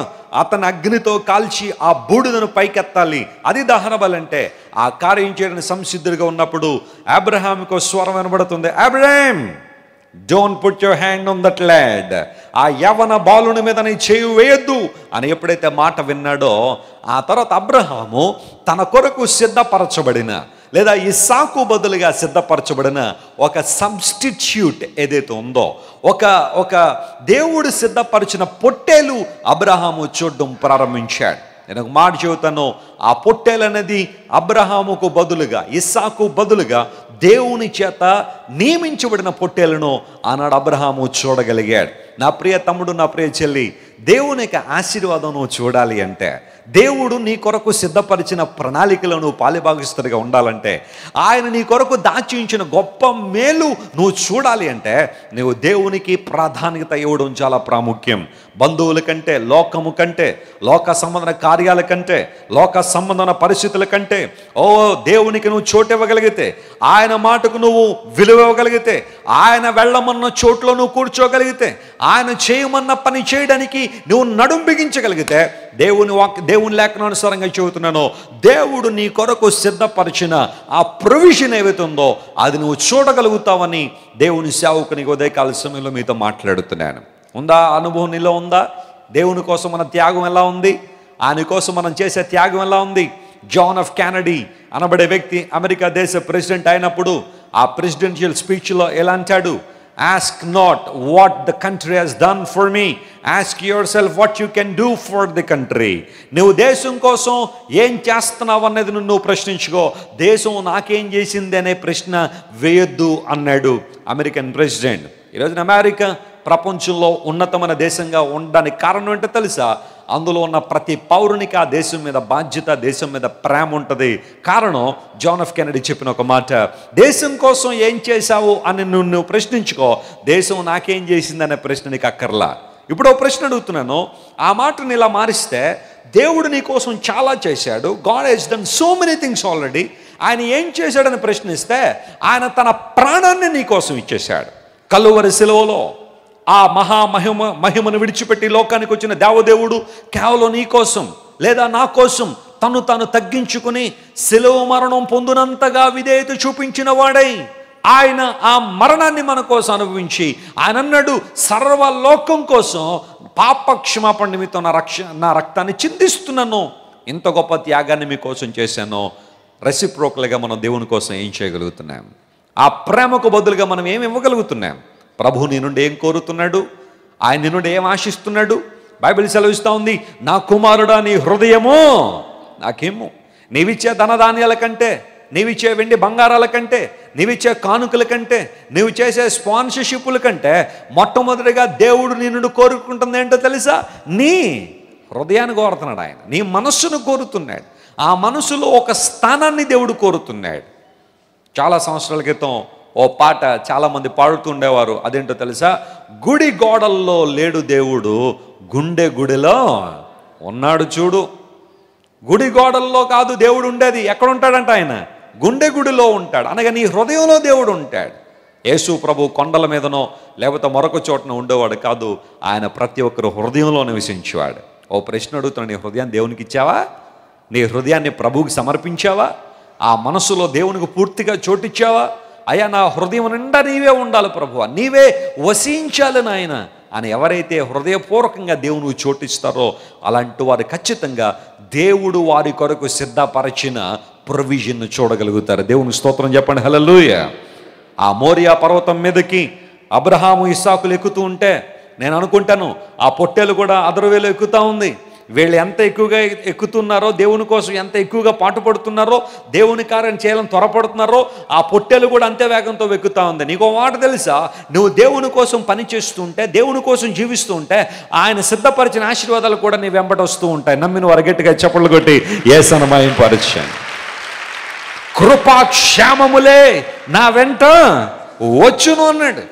అతను అగ్నితో కాల్చి ఆ బూడిదను పైకెత్తాలి, అది దహన బలి అంటే. ఆ కార్యం చేయడానికి సంసిద్ధుడిగా ఉన్నప్పుడు అబ్రహాముకు స్వరం వినబడుతుంది, Abraham don't put your hand on that lad. ఆ యవన బాలుని మీద నీ చేయి వేయొద్దు అని ఎప్పుడైతే మాట విన్నాడో, ఆ తర్వాత అబ్రహాము తన కొరకు సిద్ధపరచబడిన లేదా ఇస్సాకు బదులుగా సిద్ధపరచబడిన ఒక సబ్స్టిట్యూట్ ఏదైతే ఉందో, ఒక దేవుడు సిద్ధపరిచిన పొట్టేలు అబ్రహాము చూడడం ప్రారంభించాడు. నేను ఒక మాట చెబుతాను, ఆ పొట్టేలు అనేది అబ్రహాముకు బదులుగా, ఇస్సాకు బదులుగా దేవుని చేత నియమించబడిన పొట్టేలను ఆనాడు అబ్రహాము చూడగలిగాడు. నా ప్రియ తమ్ముడు, నా ప్రియ చెల్లి, దేవుని యొక్క ఆశీర్వాదం నువ్వు చూడాలి అంటే, దేవుడు నీ కొరకు సిద్ధపరిచిన ప్రణాళికలో నువ్వు పాలిభాగస్తుడిగా ఉండాలంటే, ఆయన నీ కొరకు దాచి ఉంచిన గొప్ప మేలు నువ్వు చూడాలి అంటే, నువ్వు దేవునికి ప్రాధాన్యత ఇవ్వడం చాలా ప్రాముఖ్యం. బంధువుల కంటే, లోకము కంటే, లోక సంబంధన కార్యాల కంటే, లోక సంబంధన పరిస్థితుల కంటే, దేవునికి నువ్వు చోటు ఇవ్వగలిగితే, ఆయన మాటకు నువ్వు విలువ ఇవ్వగలిగితే, ఆయన వెళ్ళమన్న చోట్లో నువ్వు కూర్చోగలిగితే, ఆయన చేయమన్న పని చేయడానికి నువ్వు నడుం బిగించగలిగితే, దేవుని లేఖనానుసారంగా చెబుతున్నాను, దేవుడు నీ కొరకు సిద్ధపరిచిన ఆ ప్రొవిజన్ ఏవైతే ఉందో అది నువ్వు చూడగలుగుతావని దేవుని సేవకుని ఉదయకాల సమయంలో మీతో మాట్లాడుతున్నాను. ఉందా అనుభవం నీలో ఉందా? దేవుని కోసం మన త్యాగం ఎలా ఉంది? ఆయన కోసం మనం చేసే త్యాగం ఎలా ఉంది? జాన్ ఎఫ్ కెనడీ అనబడే వ్యక్తి అమెరికా దేశ ప్రెసిడెంట్ అయినప్పుడు ఆ ప్రెసిడెన్షియల్ స్పీచ్లో ఎలా అంటాడు? Ask not what the country has done for me. Ask yourself what you can do for the country. నువ్వు దేశం కోసం ఏం చేస్తున్నావు అన్నది నువ్వు ప్రశ్నించుకో. దేశం నాకేం చేసింది అనే ప్రశ్న వేయొద్దు అన్నాడు అమెరికన్ ప్రెసిడెంట్. ఈరోజున అమెరికా ప్రపంచంలో ఉన్నతమైన దేశంగా ఉండడానికి కారణం ఏంటో తెలుసా? అందులో ఉన్న ప్రతి పౌరునికి ఆ దేశం మీద బాధ్యత, దేశం మీద ప్రేమ ఉంటుంది. కారణం జాన్ ఎఫ్ కెనడీ చెప్పిన ఒక మాట, దేశం కోసం ఏం చేశావు అని నువ్వు ప్రశ్నించుకో, దేశం నాకేం చేసిందనే ప్రశ్న నీకు అక్కర్లా. ఇప్పుడు ఒక ప్రశ్న అడుగుతున్నాను, ఆ మాటని ఇలా మారిస్తే, దేవుడు నీ కోసం చాలా చేశాడు, God he's done so many things already, ఆయన ఏం చేశాడని ప్రశ్నిస్తే, ఆయన తన ప్రాణాన్ని నీ కోసం ఇచ్చేశాడు. కలువరి శిలువలో ఆ మహిమను విడిచిపెట్టి లోకానికి వచ్చిన దేవదేవుడు కేవలం నీ కోసం లేదా నా కోసం తాను తగ్గించుకుని శిలువ మరణం పొందినంతగా విధేయత చూపించిన వాడై ఆయన ఆ మరణాన్ని మన కోసం అనుభవించి ఆయన అన్నాడు, సర్వలోకం కోసం పాప క్షమాపణ నిమిత్తం నా రక్తాన్ని చిందిస్తున్నాను, ఇంత గొప్ప త్యాగాన్ని మీకోసం చేశాను. రెసిప్రోకల్గా మనం దేవుని కోసం ఏం చేయగలుగుతున్నాం? ఆ ప్రేమకు బదులుగా మనం ఏమి ఇవ్వగలుగుతున్నాం? ప్రభు నీ నుండి ఏం కోరుతున్నాడు? ఆయన నీ నుండి ఏం ఆశిస్తున్నాడు? బైబిల్ సెలవిస్తూ ఉంది, నా కుమారుడా నీ హృదయము నాకేమో, నీవిచ్చే ధనధాన్యాల కంటే, నీవిచ్చే వెండి బంగారాల కంటే, నీవిచ్చే కానుకల కంటే, నీవు చేసే స్పాన్సర్షిప్ల కంటే మొట్టమొదటిగా దేవుడు నీ నుండి కోరుకుంటుంది ఏంటో తెలుసా? నీ హృదయాన్ని కోరుతున్నాడు ఆయన, నీ మనస్సును కోరుతున్నాడు. ఆ మనసులో ఒక స్థానాన్ని దేవుడు కోరుతున్నాడు. చాలా సంవత్సరాల క్రితం ఓ పాట చాలామంది పాడుతుండేవారు, అదేంటో తెలుసా? గుడి గోడల్లో లేడు దేవుడు, గుండె గుడిలో ఉన్నాడు చూడు. గుడి గోడల్లో కాదు దేవుడు ఉండేది, ఎక్కడ ఉంటాడంట? ఆయన గుండె గుడిలో ఉంటాడు. అనగా నీ హృదయంలో దేవుడు ఉంటాడు. యేసు ప్రభు కొండల మీదనో లేకపోతే మరొక చోటన ఉండేవాడు కాదు, ఆయన ప్రతి ఒక్కరు హృదయంలో నివసించేవాడు. ఓ ప్రశ్న అడుగుతున్నాను, నీ హృదయాన్ని దేవునికి ఇచ్చావా? నీ హృదయాన్ని ప్రభువుకి సమర్పించావా? ఆ మనసులో దేవునికి పూర్తిగా చోటిచ్చావా? అయ్యా నా హృదయం నిండా నీవే ఉండాలి ప్రభువా, నీవే వసించాలి నాయన అని ఎవరైతే హృదయపూర్వకంగా దేవునికి చోటిస్తారో అలాంటి వారు ఖచ్చితంగా దేవుడు వారి కొరకు సిద్ధపరిచిన ప్రొవిజన్ను చూడగలుగుతారు. దేవునికి స్తోత్రం చెప్పండి, హల్లెలూయా. ఆ మోరియా పర్వతం మీదకి అబ్రహాము ఇస్సాకులు ఎక్కుతూ ఉంటే నేను అనుకుంటాను ఆ పొట్టేలు కూడా అదరవేలు ఎక్కుతూ ఉంది. వీళ్ళు ఎంత ఎక్కువగా ఎక్కుతున్నారో, దేవుని కోసం ఎంత ఎక్కువగా పాటుపడుతున్నారో, దేవుని కార్యం చేయాలని త్వరపడుతున్నారో, ఆ పొట్టేలు కూడా అంతే వేగంతో ఎక్కుతూ ఉంది. నీకు మాట తెలుసా? నువ్వు దేవుని కోసం పని చేస్తూ ఉంటే, దేవుని కోసం జీవిస్తూ ఉంటే, ఆయన సిద్ధపరిచిన ఆశీర్వాదాలు కూడా నీ వెంబడి వస్తూ ఉంటాయి. నమ్మిన వారు గట్టిగా చప్పట్లు కొట్టి యేసుని మహిమపరచండి. కృపాక్షేమములే నా వెంట వచ్చును అన్నాడు.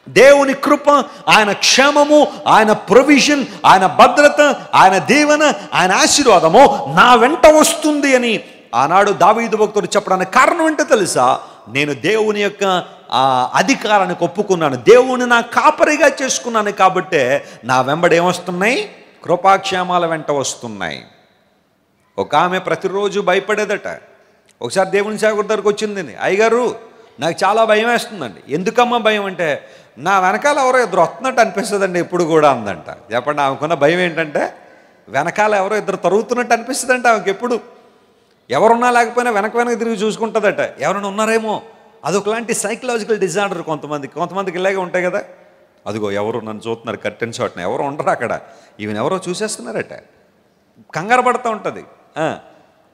దేవుని కృప, ఆయన క్షేమము, ఆయన ప్రొవిజన్, ఆయన భద్రత, ఆయన దీవెన, ఆయన ఆశీర్వాదము నా వెంట వస్తుంది అని ఆనాడు దావీదు భక్తుడు చెప్పడానికి కారణం ఏంటో తెలుసా? నేను దేవుని యొక్క అధికారాన్ని ఒప్పుకున్నాను, దేవుని నా కాపరిగా చేసుకున్నాను కాబట్టే నా వెంబడి ఏమొస్తున్నాయి? కృపాక్షేమాల వెంట వస్తున్నాయి. ఒక ఆమె ప్రతిరోజు భయపడేదట. ఒకసారి దేవుని సేవకుడి దగ్గరకు వచ్చింది, అయ్యగారు నాకు చాలా భయం వేస్తుందండి. ఎందుకమ్మా భయం అంటే, నా వెనకాల ఎవరో ఇద్దరు వస్తున్నట్టు అనిపిస్తుందండి ఎప్పుడు కూడా అందంట. చెప్పండి, ఆమెకున్న భయం ఏంటంటే వెనకాల ఎవరో ఇద్దరు తరుగుతున్నట్టు అనిపిస్తుందంట ఆమెకి. ఎప్పుడు ఎవరున్నా లేకపోయినా వెనక తిరిగి చూసుకుంటుందట, ఎవరైనా ఉన్నారేమో. అదొకలాంటి సైకలాజికల్ డిజార్డర్ కొంతమందికి ఇలాగే ఉంటాయి కదా. అదిగో ఎవరు నన్ను చూస్తున్నారు, కర్టెన్ షాట్న ఎవరో ఉండరు అక్కడ, ఈవెన్ ఎవరో చూసేస్తున్నారట. కంగారు పడుతూ ఉంటుంది.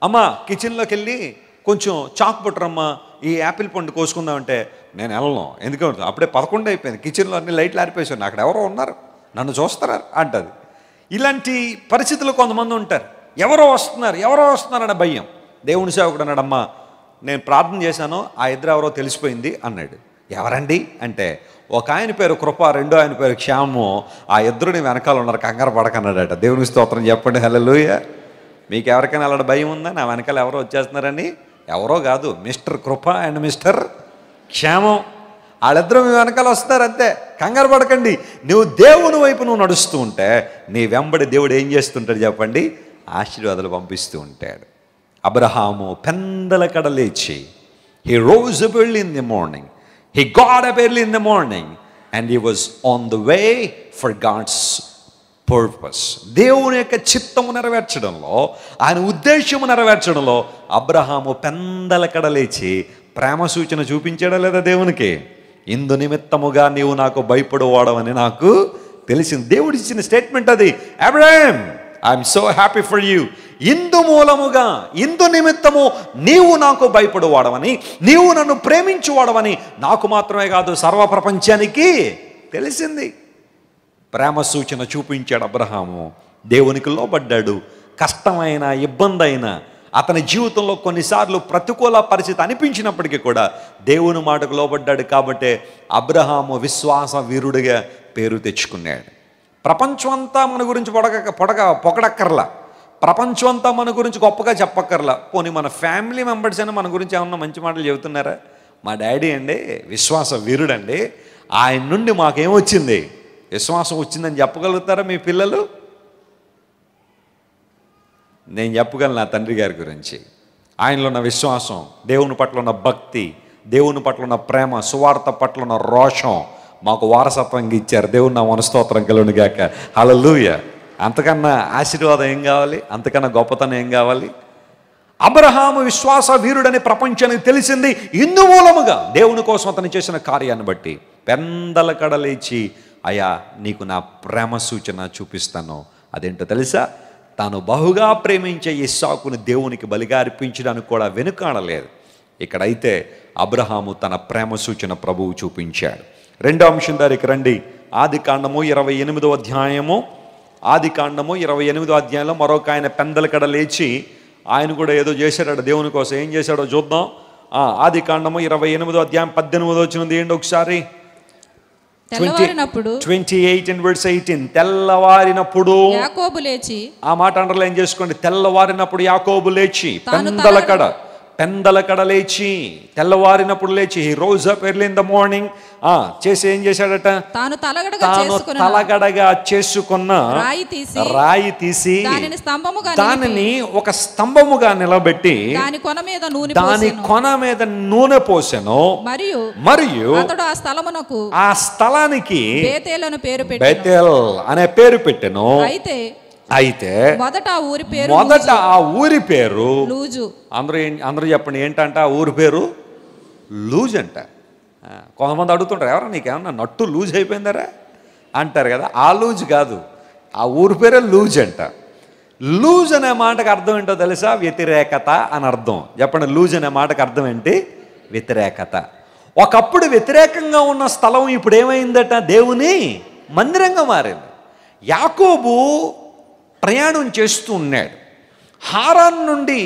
అమ్మ కిచెన్లోకి వెళ్ళి కొంచెం చాక్ పుట్టరమ్మా, ఈ యాపిల్ పండు కోసుకుందామంటే నేను వెళ్ళను, ఎందుకంటే అప్పుడే 11 అయిపోయింది, కిచెన్లో అన్ని లైట్లు ఆరిపేసాను, అక్కడ ఎవరో ఉన్నారు నన్ను చూస్తారా అంటది. ఇలాంటి పరిస్థితులు కొంతమంది ఉంటారు. ఎవరో వస్తున్నారు అన్న భయం. దేవుని సేవకుడు అన్నాడు, అమ్మా నేను ప్రార్థన చేశాను, ఆ ఇద్దరు ఎవరో తెలిసిపోయింది అన్నాడు. ఎవరండి అంటే, ఒక ఆయన పేరు కృప, రెండో ఆయన పేరు క్షేమము, ఆ ఇద్దరుని వెనకాల ఉన్నారు, కంగారు పడకన్నాడట. దేవుని స్తోత్రం చెప్పండి, హల్లెలూయా. మీకు ఎవరికైనా అలాంటి భయం ఉందా? నా వెనకాల ఎవరో వచ్చేస్తున్నారని? ఎవరో కాదు, మిస్టర్ కృప అండ్ మిస్టర్ క్షేమం, వాళ్ళిద్దరూ మీ వెనకాల వస్తున్నారు అంతే. కంగారు పడకండి. నువ్వు దేవుని వైపు నువ్వు నడుస్తూ ఉంటే నీ వెంబడి దేవుడు ఏం చేస్తుంటాడు చెప్పండి? ఆశీర్వాదాలు పంపిస్తూ ఉంటాడు. అబ్రహాము పెందలకడ లేచి, he rose up early in the morning, he got up early in the morning and he was on the way for God's purpose. దేవుని యొక్క చిత్తము నెరవేర్చడంలో, ఆయన ఉద్దేశము నెరవేర్చడంలో అబ్రహాము పెందలకడ లేచి ప్రేమ సూచన చూపించాడా లేదా దేవునికి? ఇందు నిమిత్తముగా నీవు నాకు భయపడువాడవని నాకు తెలిసింది. దేవుడు ఇచ్చిన స్టేట్మెంట్ అది. Abraham, I'm so happy for you. ఇందు మూలముగా, ఇందు నిమిత్తము నీవు నాకు భయపడువాడవని, నీవు నన్ను ప్రేమించువాడవని నాకు మాత్రమే కాదు సర్వ ప్రపంచానికి తెలిసింది. ప్రేమ సూచన చూపించాడు అబ్రహాము. దేవునికి లోబడ్డాడు. కష్టమైన, ఇబ్బంది అయినా, అతని జీవితంలో కొన్నిసార్లు ప్రతికూల పరిస్థితి అనిపించినప్పటికీ కూడా దేవుని మాటకు లోబడ్డాడు. కాబట్టే అబ్రహాము విశ్వాస వీరుడిగా పేరు తెచ్చుకున్నాడు. ప్రపంచం అంతా మన గురించి పొగడక్కర్లా, ప్రపంచం అంతా మన గురించి గొప్పగా చెప్పక్కర్లా. పోనీ మన ఫ్యామిలీ మెంబర్స్ అయినా మన గురించి ఏమన్నా మంచి మాటలు చెబుతున్నారా? మా డాడీ అండి విశ్వాస వీరుడండి, ఆయన నుండి మాకేమొచ్చింది, విశ్వాసం వచ్చిందని చెప్పగలుగుతారా మీ పిల్లలు? నేను చెప్పగలను నా తండ్రి గారి గురించి. ఆయనలో ఉన్న విశ్వాసం, దేవుని పట్ల ఉన్న భక్తి, దేవుని పట్ల ఉన్న ప్రేమ, సువార్త పట్ల ఉన్న రోషం మాకు వారసత్వంగా ఇచ్చారు. దేవుని నా మనస్తోత్రం కలుగును గాక. హల్లెలూయా. అంతకన్నా ఆశీర్వాదం ఏం కావాలి? అంతకన్నా గొప్పతనం ఏం కావాలి? అబ్రహాము విశ్వాస వీరుడని ప్రపంచానికి తెలిసింది ఇందు మూలముగా, దేవుని కోసం అతను చేసిన కార్యాన్ని బట్టి. పెందల కడ లేచి, అయ్యా నీకు నా ప్రేమ సూచన చూపిస్తాను. అదేంటో తెలుసా? తాను బహుగా ప్రేమించే ఇస్సాకును దేవునికి బలిగా అర్పించడానికి కూడా వెనుకాడలేదు. ఇక్కడైతే అబ్రహాము తన ప్రేమ సూచన ప్రభువు చూపించాడు. రెండో అంశం దగ్గరికి రండి. ఆదికాండము 28వ అధ్యాయము. ఆదికాండము 28వ అధ్యాయంలో మరొక ఆయన పెందల కడ లేచి ఆయన కూడా ఏదో చేశాడట దేవుని కోసం. ఏం చేశాడో చూద్దాం. ఆదికాండము 28వ అధ్యాయం 18వ వచనం తీయండి ఒకసారి. 28 and verse 18. తెల్లవారినప్పుడు యాకోబు లేచి, ఆ మాట అండర్లైన్ చేసుకోండి. తెల్లవారినప్పుడు యాకోబు లేచి, పెందల కడ లేచి, తెల్లవారినప్పుడు లేచి, he rose up early in the morning. చేసి ఏం చేశాడట? తాను తలగడగా చేసుకున్న రాయి తీసి దానిని ఒక స్తంభముగా నిలబెట్టి దాని కొన మీద నూనె పోసెను. మరియు ఆ స్థలానికి బేతేల్ అనే పేరు పెట్టెను. అయితే మొదట ఆ ఊరి పేరు లూజు. అందరూ చెప్పండి ఏంటంట ఆ ఊరి పేరు? లూజ్ అంట. కొంతమంది అడుగుతుంటారు, ఎవరా నీకేమన్నా నట్టు లూజ్ అయిపోయిందరా అంటారు కదా. ఆ లూజ్ కాదు, ఆ ఊరి పేరే లూజ్ అంట. లూజ్ అనే మాటకు అర్థం ఏంటో తెలుసా? వ్యతిరేకత అని అర్థం. చెప్పండి, లూజ్ అనే మాటకు అర్థం ఏంటి? వ్యతిరేకత. ఒకప్పుడు వ్యతిరేకంగా ఉన్న స్థలం ఇప్పుడు ఏమైందట? దేవుని మందిరంగా మారింది. యాకోబు ప్రయాణం చేస్తూ ఉన్నాడు. హారాన్ నుండి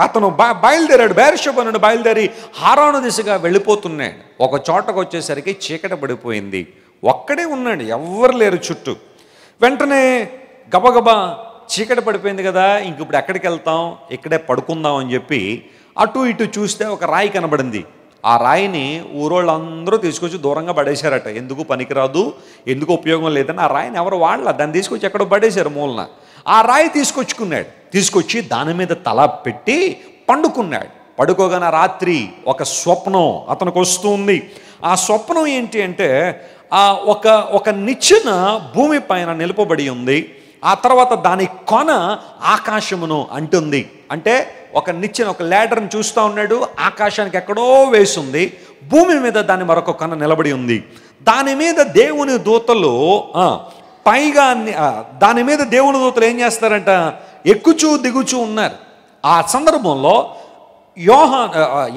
అతను బయలుదేరాడు. బెయేర్షెబా నుండి బయలుదేరి హారాను దిశగా వెళ్ళిపోతున్నాడు. ఒక చోటకు వచ్చేసరికి చీకటి పడిపోయింది. ఒక్కడే ఉన్నాడు, ఎవ్వరు లేరు చుట్టూ. వెంటనే గబగబా చీకటి పడిపోయింది కదా, ఇంక ఇప్పుడు ఎక్కడికి వెళ్తాం, ఇక్కడే పడుకుందాం అని చెప్పి అటు ఇటు చూస్తే ఒక రాయి కనబడింది. ఆ రాయిని ఊరోళ్ళందరూ తీసుకొచ్చి దూరంగా పడేశారట. ఎందుకు పనికిరాదు, ఎందుకు ఉపయోగం లేదని ఆ రాయిని ఎవరు వాళ్ళ దాన్ని తీసుకొచ్చి ఎక్కడో పడేశారు మూలన. ఆ రాయి తీసుకొచ్చి దాని మీద తల పెట్టి పండుకున్నాడు. పడుకోగానే రాత్రి ఒక స్వప్నం అతనికి వస్తుంది. ఆ స్వప్నం ఏంటి అంటే ఒక నిచ్చెన భూమి పైన నిలపబడి ఉంది. ఆ తర్వాత దాని కొన ఆకాశమును అంటుంది. అంటే ఒక నిచ్చెన, ఒక ల్యాడర్ని చూస్తూ ఉన్నాడు. ఆకాశానికి ఎక్కడో వేసింది, భూమి మీద దాని మరొక కొన నిలబడి ఉంది. దాని మీద దేవుని దూతలు పైగా దాని మీద దేవుని దూతలు ఏం చేస్తారంట? ఎక్కుచూ దిగుచూ ఉన్నారు. ఆ సందర్భంలో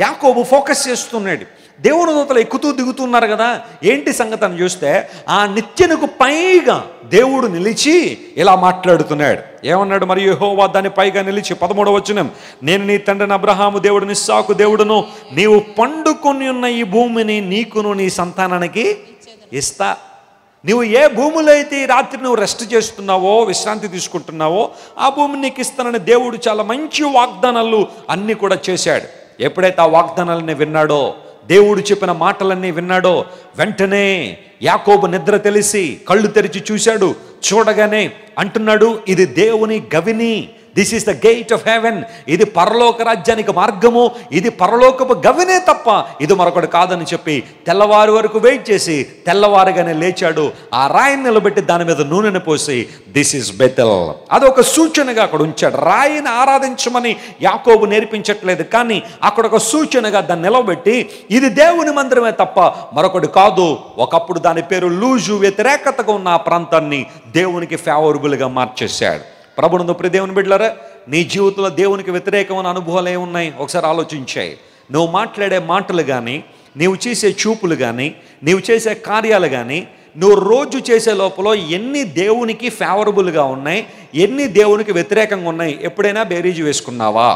యాకోబు ఫోకస్ చేస్తున్నాడు. దేవుని దూతలు ఎక్కుతూ దిగుతున్నారు కదా, ఏంటి సంగతి అని చూస్తే ఆ నిచ్చెనకు పైగా దేవుడు నిలిచి ఇలా మాట్లాడుతున్నాడు. ఏమన్నాడు? మరియు యెహోవా దాని పైగా నిలిచి 13వ వచనం, నేను నీ తండ్రిని అబ్రహాము దేవుడు ఇస్సాకు దేవుడును నీవు పండుకొని ఉన్న ఈ భూమిని నీకును నీ సంతానానికి ఇస్తా. నువ్వు ఏ భూమిలో అయితే ఈ రాత్రి నువ్వు రెస్ట్ చేస్తున్నావో, విశ్రాంతి తీసుకుంటున్నావో, ఆ భూమిని నీకు ఇస్తానని దేవుడు చాలా మంచి వాగ్దానాలు అన్నీ కూడా చేశాడు. ఎప్పుడైతే ఆ వాగ్దానాలని విన్నాడో, దేవుడు చెప్పిన మాటలన్నీ విన్నాడో, వెంటనే యాకోబు నిద్ర తెలిసి కళ్ళు తెరిచి చూశాడు. చూడగానే అంటున్నాడు, ఇది దేవుని గవిని, this is the gate of heaven. ఇది పరలోక రాజ్యానికి మార్గము, ఇది పరలోకపు గవినే తప్ప ఇది మరొకటి కాదని చెప్పి తెల్లవారు వరకు వెయిట్ చేసి తెల్లవారుగానే లేచాడు. ఆ రాయిని నిలబెట్టి దాని మీద నూనెను పోసి దిస్ ఈస్ బెతెల్, అదొక సూచనగా అక్కడ ఉంచాడు. రాయిని ఆరాధించమని యాకోబు నేర్పించట్లేదు, కానీ అక్కడ ఒక సూచనగా దాన్ని నిలబెట్టి ఇది దేవుని మందిరమే తప్ప మరొకటి కాదు. ఒకప్పుడు దాని పేరు లూజు, వ్యతిరేకతగా ఉన్న ఆ ప్రాంతాన్ని దేవునికి ఫేవరబుల్గా మార్చేశాడు. ప్రభునందు ప్రియ దేవుని బిడ్డలారా, నీ జీవితంలో దేవునికి వ్యతిరేకమైన అనుభవాలు ఏమున్నాయి ఒకసారి ఆలోచించాయి. నువ్వు మాట్లాడే మాటలు కానీ, నీవు చేసే చూపులు కానీ, నీవు చేసే కార్యాలు కానీ, నువ్వు రోజు చేసే లోపల ఎన్ని దేవునికి ఫేవరబుల్గా ఉన్నాయి, ఎన్ని దేవునికి వ్యతిరేకంగా ఉన్నాయి, ఎప్పుడైనా బేరీజు వేసుకున్నావా?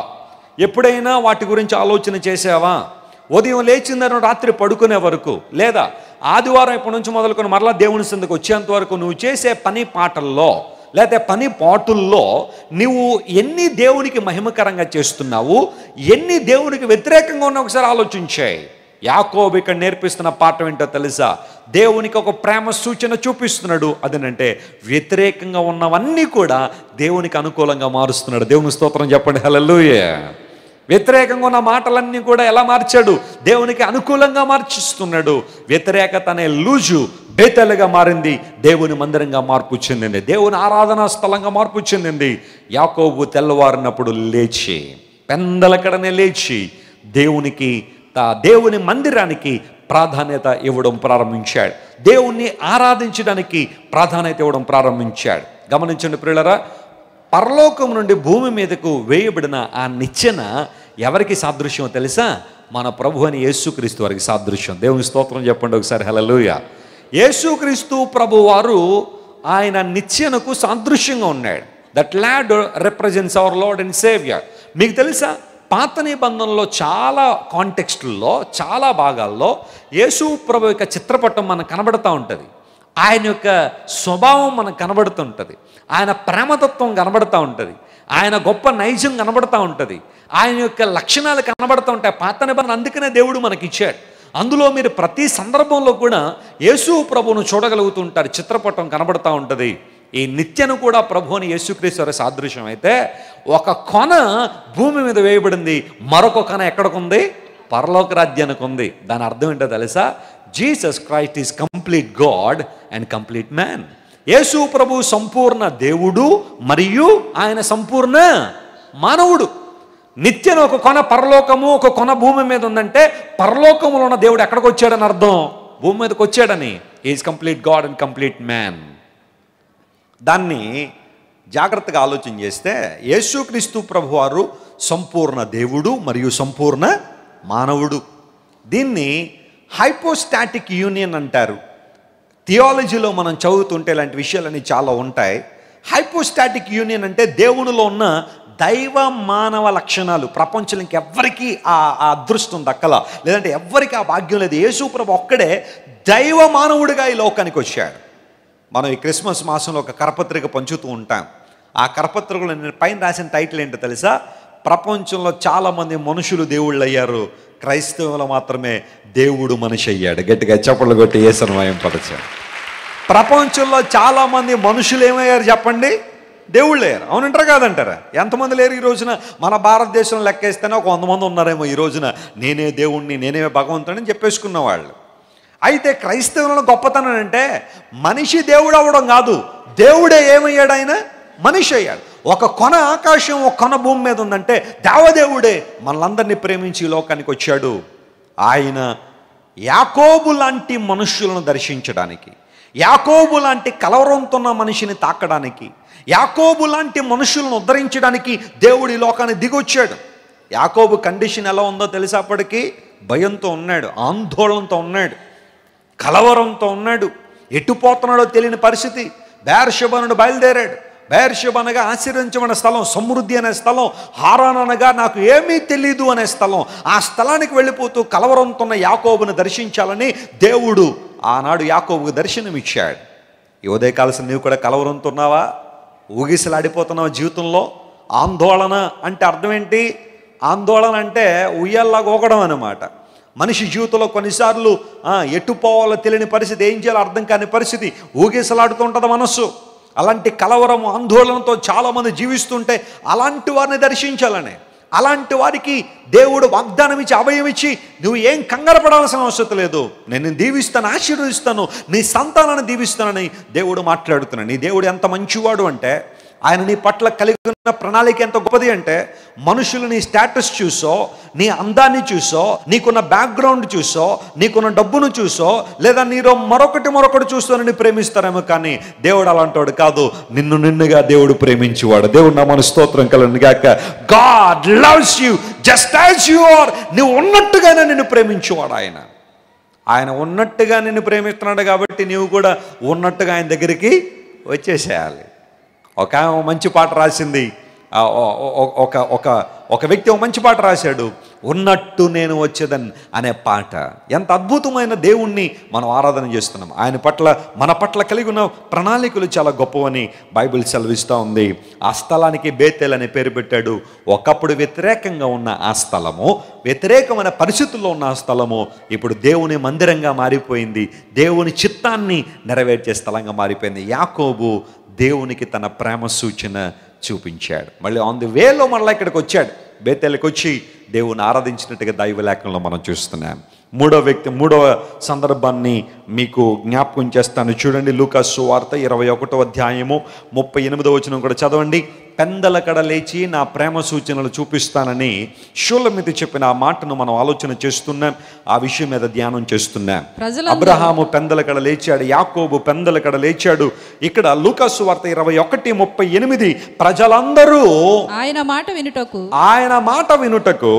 ఎప్పుడైనా వాటి గురించి ఆలోచన చేసావా? ఉదయం లేచిందని రాత్రి పడుకునే వరకు, లేదా ఆదివారం ఇప్పటి నుంచి మొదలుకొని మరలా దేవుని సందుకు వచ్చేంత వరకు నువ్వు చేసే పని పాటల్లో లేకపోతే పని పాటుల్లో నువ్వు ఎన్ని దేవునికి మహిమకరంగా చేస్తున్నావు, ఎన్ని దేవునికి వ్యతిరేకంగా ఉన్నా ఒకసారి ఆలోచించాయి. యాకోబు ఇక్కడ నేర్పిస్తున్న పాఠం ఏంటో తెలుసా? దేవునికి ఒక ప్రేమ సూచన చూపిస్తున్నాడు. అదేనంటే వ్యతిరేకంగా ఉన్నవన్నీ కూడా దేవునికి అనుకూలంగా మారుస్తున్నాడు. దేవుని స్తోత్రం చెప్పండి, హల్లెలూయా. వ్యతిరేకంగా ఉన్న మాటలన్నీ కూడా ఎలా మార్చాడు? దేవునికి అనుకూలంగా మార్చిస్తున్నాడు. వ్యతిరేకత అనే లూజు బేతెలుగా మారింది, దేవుని మందిరంగా మార్పు చెందింది, దేవుని ఆరాధనా స్థలంగా మార్పు చెందింది. యాకోబు తెల్లవారినప్పుడు లేచి, పెందలకడనే లేచి దేవుని మందిరానికి ప్రాధాన్యత ఇవ్వడం ప్రారంభించాడు. దేవుణ్ణి ఆరాధించడానికి ప్రాధాన్యత ఇవ్వడం ప్రారంభించాడు. గమనించండి ప్రియులారా, పరలోకం నుండి భూమి మీదకు వేయబడిన ఆ నిచ్చెన ఎవరికి సాదృశ్యం తెలుసా? మన ప్రభు అని యేసుక్రీస్తు వారికి సాదృశ్యం. దేవుని స్తోత్రం చెప్పండి ఒకసారి, హల్లెలూయా. యేసుక్రీస్తు ప్రభు వారు ఆయన నిచ్చెనకు సాదృశ్యంగా ఉన్నాడు. That ladder represents our Lord and saviour. మీకు తెలుసా, పాత నిబంధనలో చాలా కాంటెక్స్టుల్లో, చాలా భాగాల్లో యేసు ప్రభు యొక్క చిత్రపటం మనకు కనబడుతూ ఉంటుంది. ఆయన యొక్క స్వభావం మనకు కనబడుతుంటుంది, ఆయన ప్రేమతత్వం కనబడుతూ ఉంటుంది, ఆయన గొప్ప నైజం కనబడుతూ ఉంటుంది, ఆయన యొక్క లక్షణాలు కనబడుతూ ఉంటాయి. పాత నిబంధన అందుకనే దేవుడు మనకిచ్చాడు. అందులో మీరు ప్రతి సందర్భంలో కూడా యేసు ప్రభువును చూడగలుగుతుంటారు, చిత్రపటం కనబడుతూ ఉంటుంది. ఈ నిత్యను కూడా ప్రభు అని యేసుక్రీస్తు వారి సాదృశ్యం అయితే, ఒక కొన భూమి మీద వేయబడింది, మరొక కొన ఎక్కడికుంది? పరలోక రాజ్యానికి ఉంది. దాని అర్థం ఏంటో తెలుసా? Jesus Christ is complete God and complete man. యేసు ప్రభు సంపూర్ణ దేవుడు మరియు ఆయన సంపూర్ణ మానవుడు. నిత్యను ఒక కొన పరలోకము, ఒక కొన భూమి మీద ఉందంటే పరలోకములో ఉన్న దేవుడు ఎక్కడికి వచ్చాడని అర్థం? భూమి మీదకి వచ్చాడని. Is complete God and complete man. దాన్ని జాగ్రత్తగా ఆలోచన చేస్తే యేసుక్రీస్తు ప్రభువారు సంపూర్ణ దేవుడు మరియు సంపూర్ణ మానవుడు. దీన్ని హైపోస్టాటిక్ యూనియన్ అంటారు. థియాలజీలో మనం చదువుతుంటే ఇలాంటి విషయాలన్నీ చాలా ఉంటాయి. హైపోస్టాటిక్ యూనియన్ అంటే దేవునిలో ఉన్న దైవ మానవ లక్షణాలు ప్రపంచంలో ఇంకెవ్వరికీ ఆ అదృష్టం దక్కల, లేదంటే ఎవ్వరికి ఆ భాగ్యం లేదు. యేసు ప్రభు ఒక్కడే దైవ మానవుడిగా ఈ లోకానికి వచ్చాడు. మనం ఈ క్రిస్మస్ మాసంలో ఒక కరపత్రిక పంచుతూ ఉంటాం. ఆ కరపత్రికలో నేను పైన రాసిన టైటిల్ ఏంటో తెలుసా? ప్రపంచంలో చాలామంది మనుషులు దేవుళ్ళు అయ్యారు, క్రైస్తవులు మాత్రమే దేవుడు మనిషి అయ్యాడు. గట్టిగా చప్పట్లు కొట్టి యేసుని మహిమపరచాడు. ప్రపంచంలో చాలామంది మనుషులు ఏమయ్యారు చెప్పండి? దేవుళ్ళు అయ్యారు. అవునంటారా కాదంటారా? ఎంతమంది లేరు ఈ రోజున? మన భారతదేశంలో లెక్కేస్తేనే ఒక 100 మంది ఉన్నారేమో ఈ రోజున నేనే దేవుణ్ణి, నేనే భగవంతుడిని చెప్పేసుకున్న వాళ్ళు. అయితే క్రైస్తవుల గొప్పతనం అంటే మనిషి దేవుడు అవ్వడం కాదు, దేవుడే ఏమయ్యాడు? ఆయన మనిషి అయ్యాడు. ఒక కొన ఆకాశం, ఒక కొన భూమి మీద ఉందంటే దేవదేవుడే మనలందరినీ ప్రేమించి ఈ లోకానికి వచ్చాడు. ఆయన యాకోబు లాంటి మనుష్యులను దర్శించడానికి, యాకోబు లాంటి కలవరంతో ఉన్న మనిషిని తాకడానికి, యాకోబు లాంటి మనుషులను ఉద్ధరించడానికి దేవుడు ఈ లోకానికి దిగొచ్చాడు. యాకోబు కండిషన్ ఎలా ఉందో తెలుసా? అప్పటికి భయంతో ఉన్నాడు, ఆందోళనతో ఉన్నాడు, కలవరంతో ఉన్నాడు, ఎటుపోతున్నాడో తెలియని పరిస్థితి. బెయేర్షెబా నుండి బయలుదేరాడు. బెయేర్షెబా అనగా ఆశీర్వదించబడిన స్థలం, సమృద్ధి అనే స్థలం. హారాన్ అనగా నాకు ఏమీ తెలీదు అనే స్థలం. ఆ స్థలానికి వెళ్ళిపోతూ కలవరంతో ఉన్న యాకోబుని దర్శించాలని దేవుడు ఆనాడు యాకోబుకు దర్శనం ఇచ్చాడు. ఈ ఉదయకాలసిన నీవు కూడా కలవరంతో ఉన్నావా? ఊగిసలాడిపోతున్నావు జీవితంలో? ఆందోళన అంటే అర్థం ఏంటి? ఆందోళన అంటే ఉయ్యాల్లాగా ఊగడం అన్నమాట. మనిషి జీవితంలో కొన్నిసార్లు ఎటు పోవాలో తెలియని పరిస్థితి, ఏం చేయాలో అర్థం కాని పరిస్థితి, ఊగిసలాడుతూ ఉంటుంది మనస్సు. అలాంటి కలవరం ఆందోళనతో చాలామంది జీవిస్తుంటే అలాంటి వారిని దర్శించాలని, అలాంటి వారికి దేవుడు వాగ్దానం ఇచ్చి అభయం ఇచ్చి నువ్వు ఏం కంగారు పడాల్సిన అవసరం లేదు, నేను దీవిస్తాను, ఆశీర్వదిస్తాను, నీ సంతానాన్ని దీవిస్తానని దేవుడు మాట్లాడుతున్నాను. నీ దేవుడు ఎంత మంచివాడు అంటే, ఆయన నీ పట్ల కలిగి ఉన్న ప్రణాళిక ఎంత గొప్పది అంటే, మనుషులు నీ స్టేటస్ చూసో, నీ అందాన్ని చూసో, నీకున్న బ్యాక్గ్రౌండ్ చూసో, నీకున్న డబ్బును చూసో, లేదా నీలో మరొకటి చూసో నిన్ను ప్రేమిస్తారేమో, కానీ దేవుడు అలాంటివాడు కాదు. నిన్నుగా దేవుడు ప్రేమించేవాడు. దేవుడు నా మన స్తోత్రం కలను గాక. God loves you just as you are. నువ్వు ఉన్నట్టుగానే నిన్ను ప్రేమించేవాడు ఆయన ఉన్నట్టుగా నిన్ను ప్రేమిస్తున్నాడు కాబట్టి నీవు కూడా ఉన్నట్టుగా ఆయన దగ్గరికి వచ్చేసేయాలి. ఒక మంచి పాట రాసింది, ఒక వ్యక్తి ఒక మంచి పాట రాశాడు, ఉన్నట్టు నేను వచ్చేదన్ అనే పాట. ఎంత అద్భుతమైన దేవుణ్ణి మనం ఆరాధన చేస్తున్నాం. ఆయన పట్ల మన పట్ల కలిగి ఉన్న ప్రణాళికలు చాలా గొప్పవని బైబిల్ సెలవిస్తూ ఉంది. ఆ స్థలానికి బేతేల్ అనే పేరు పెట్టాడు. ఒకప్పుడు వ్యతిరేకంగా ఉన్న ఆ స్థలము, వ్యతిరేకమైన పరిస్థితుల్లో ఉన్న ఆ స్థలము ఇప్పుడు దేవుని మందిరంగా మారిపోయింది. దేవుని చిత్తాన్ని నెరవేర్చే స్థలంగా మారిపోయింది. యాకోబు దేవునికి తన ప్రేమ సూచన చూపించాడు. మళ్ళీ ఆన్ ది వేలో మళ్ళీ ఇక్కడికి వచ్చాడు. బేతేలుకి వచ్చి దేవుని ఆరాధించినట్టుగా దైవ లేఖనంలో మనం చూస్తున్నాం. మూడవ సందర్భాన్ని మీకు జ్ఞాపకం చేస్తాను. చూడండి, లూకా సువార్త 21వ అధ్యాయము 38వ వచనం కూడా చదవండి. పెందలకడ లేచి నా ప్రేమ సూచనలు చూపిస్తానని షూలమితి చెప్పిన ఆ మాటను మనం ఆలోచన చేస్తున్నాం. ఆ విషయం మీద ధ్యానం చేస్తున్నాం. అబ్రహాము పెందలకడ లేచాడు, యాకోబు పెందలకడ లేచాడు. ఇక్కడ లూకా సువార్త 21:38 ప్రజలందరూ ఆయన మాట వినుటకు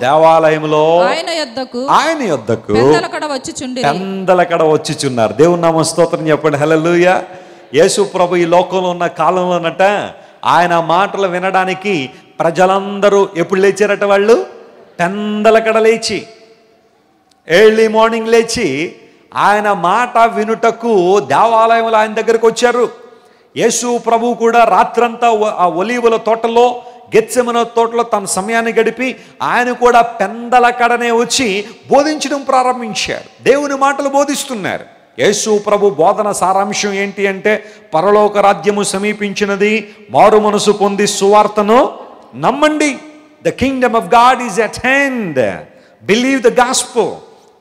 దేవాలయములో ఆయన యొద్దకు పెందలకడ వచ్చుచున్నారు. దేవుని నామ స్తోత్రం చెప్పండి. హల్లెలూయా. యేసు ప్రభు ఈ లోకంలో ఉన్న కాలంలోనట ఆయన మాటలు వినడానికి ప్రజలందరూ ఎప్పుడు లేచారట? వాళ్ళు పెందలకడ లేచి, ఎర్లీ మార్నింగ్ లేచి ఆయన మాట వినుటకు దేవాలయంలో ఆయన దగ్గరకు వచ్చారు. యేసు ప్రభు కూడా రాత్రంతా ఆ ఒలీవల తోటలో, గెత్సెమనే తోటలో తన సమయాన్ని గడిపి ఆయన కూడా పెందలకడనే వచ్చి బోధించడం ప్రారంభించారు. దేవుని మాటలు బోధిస్తున్నారు. యేసు ప్రభు బోధన సారాంశం ఏంటి అంటే, పరలోక రాజ్యము సమీపించినది, మారు మనసు పొంది సువార్తను నమ్మండి. The kingdom of God is at hand. Believe the gospel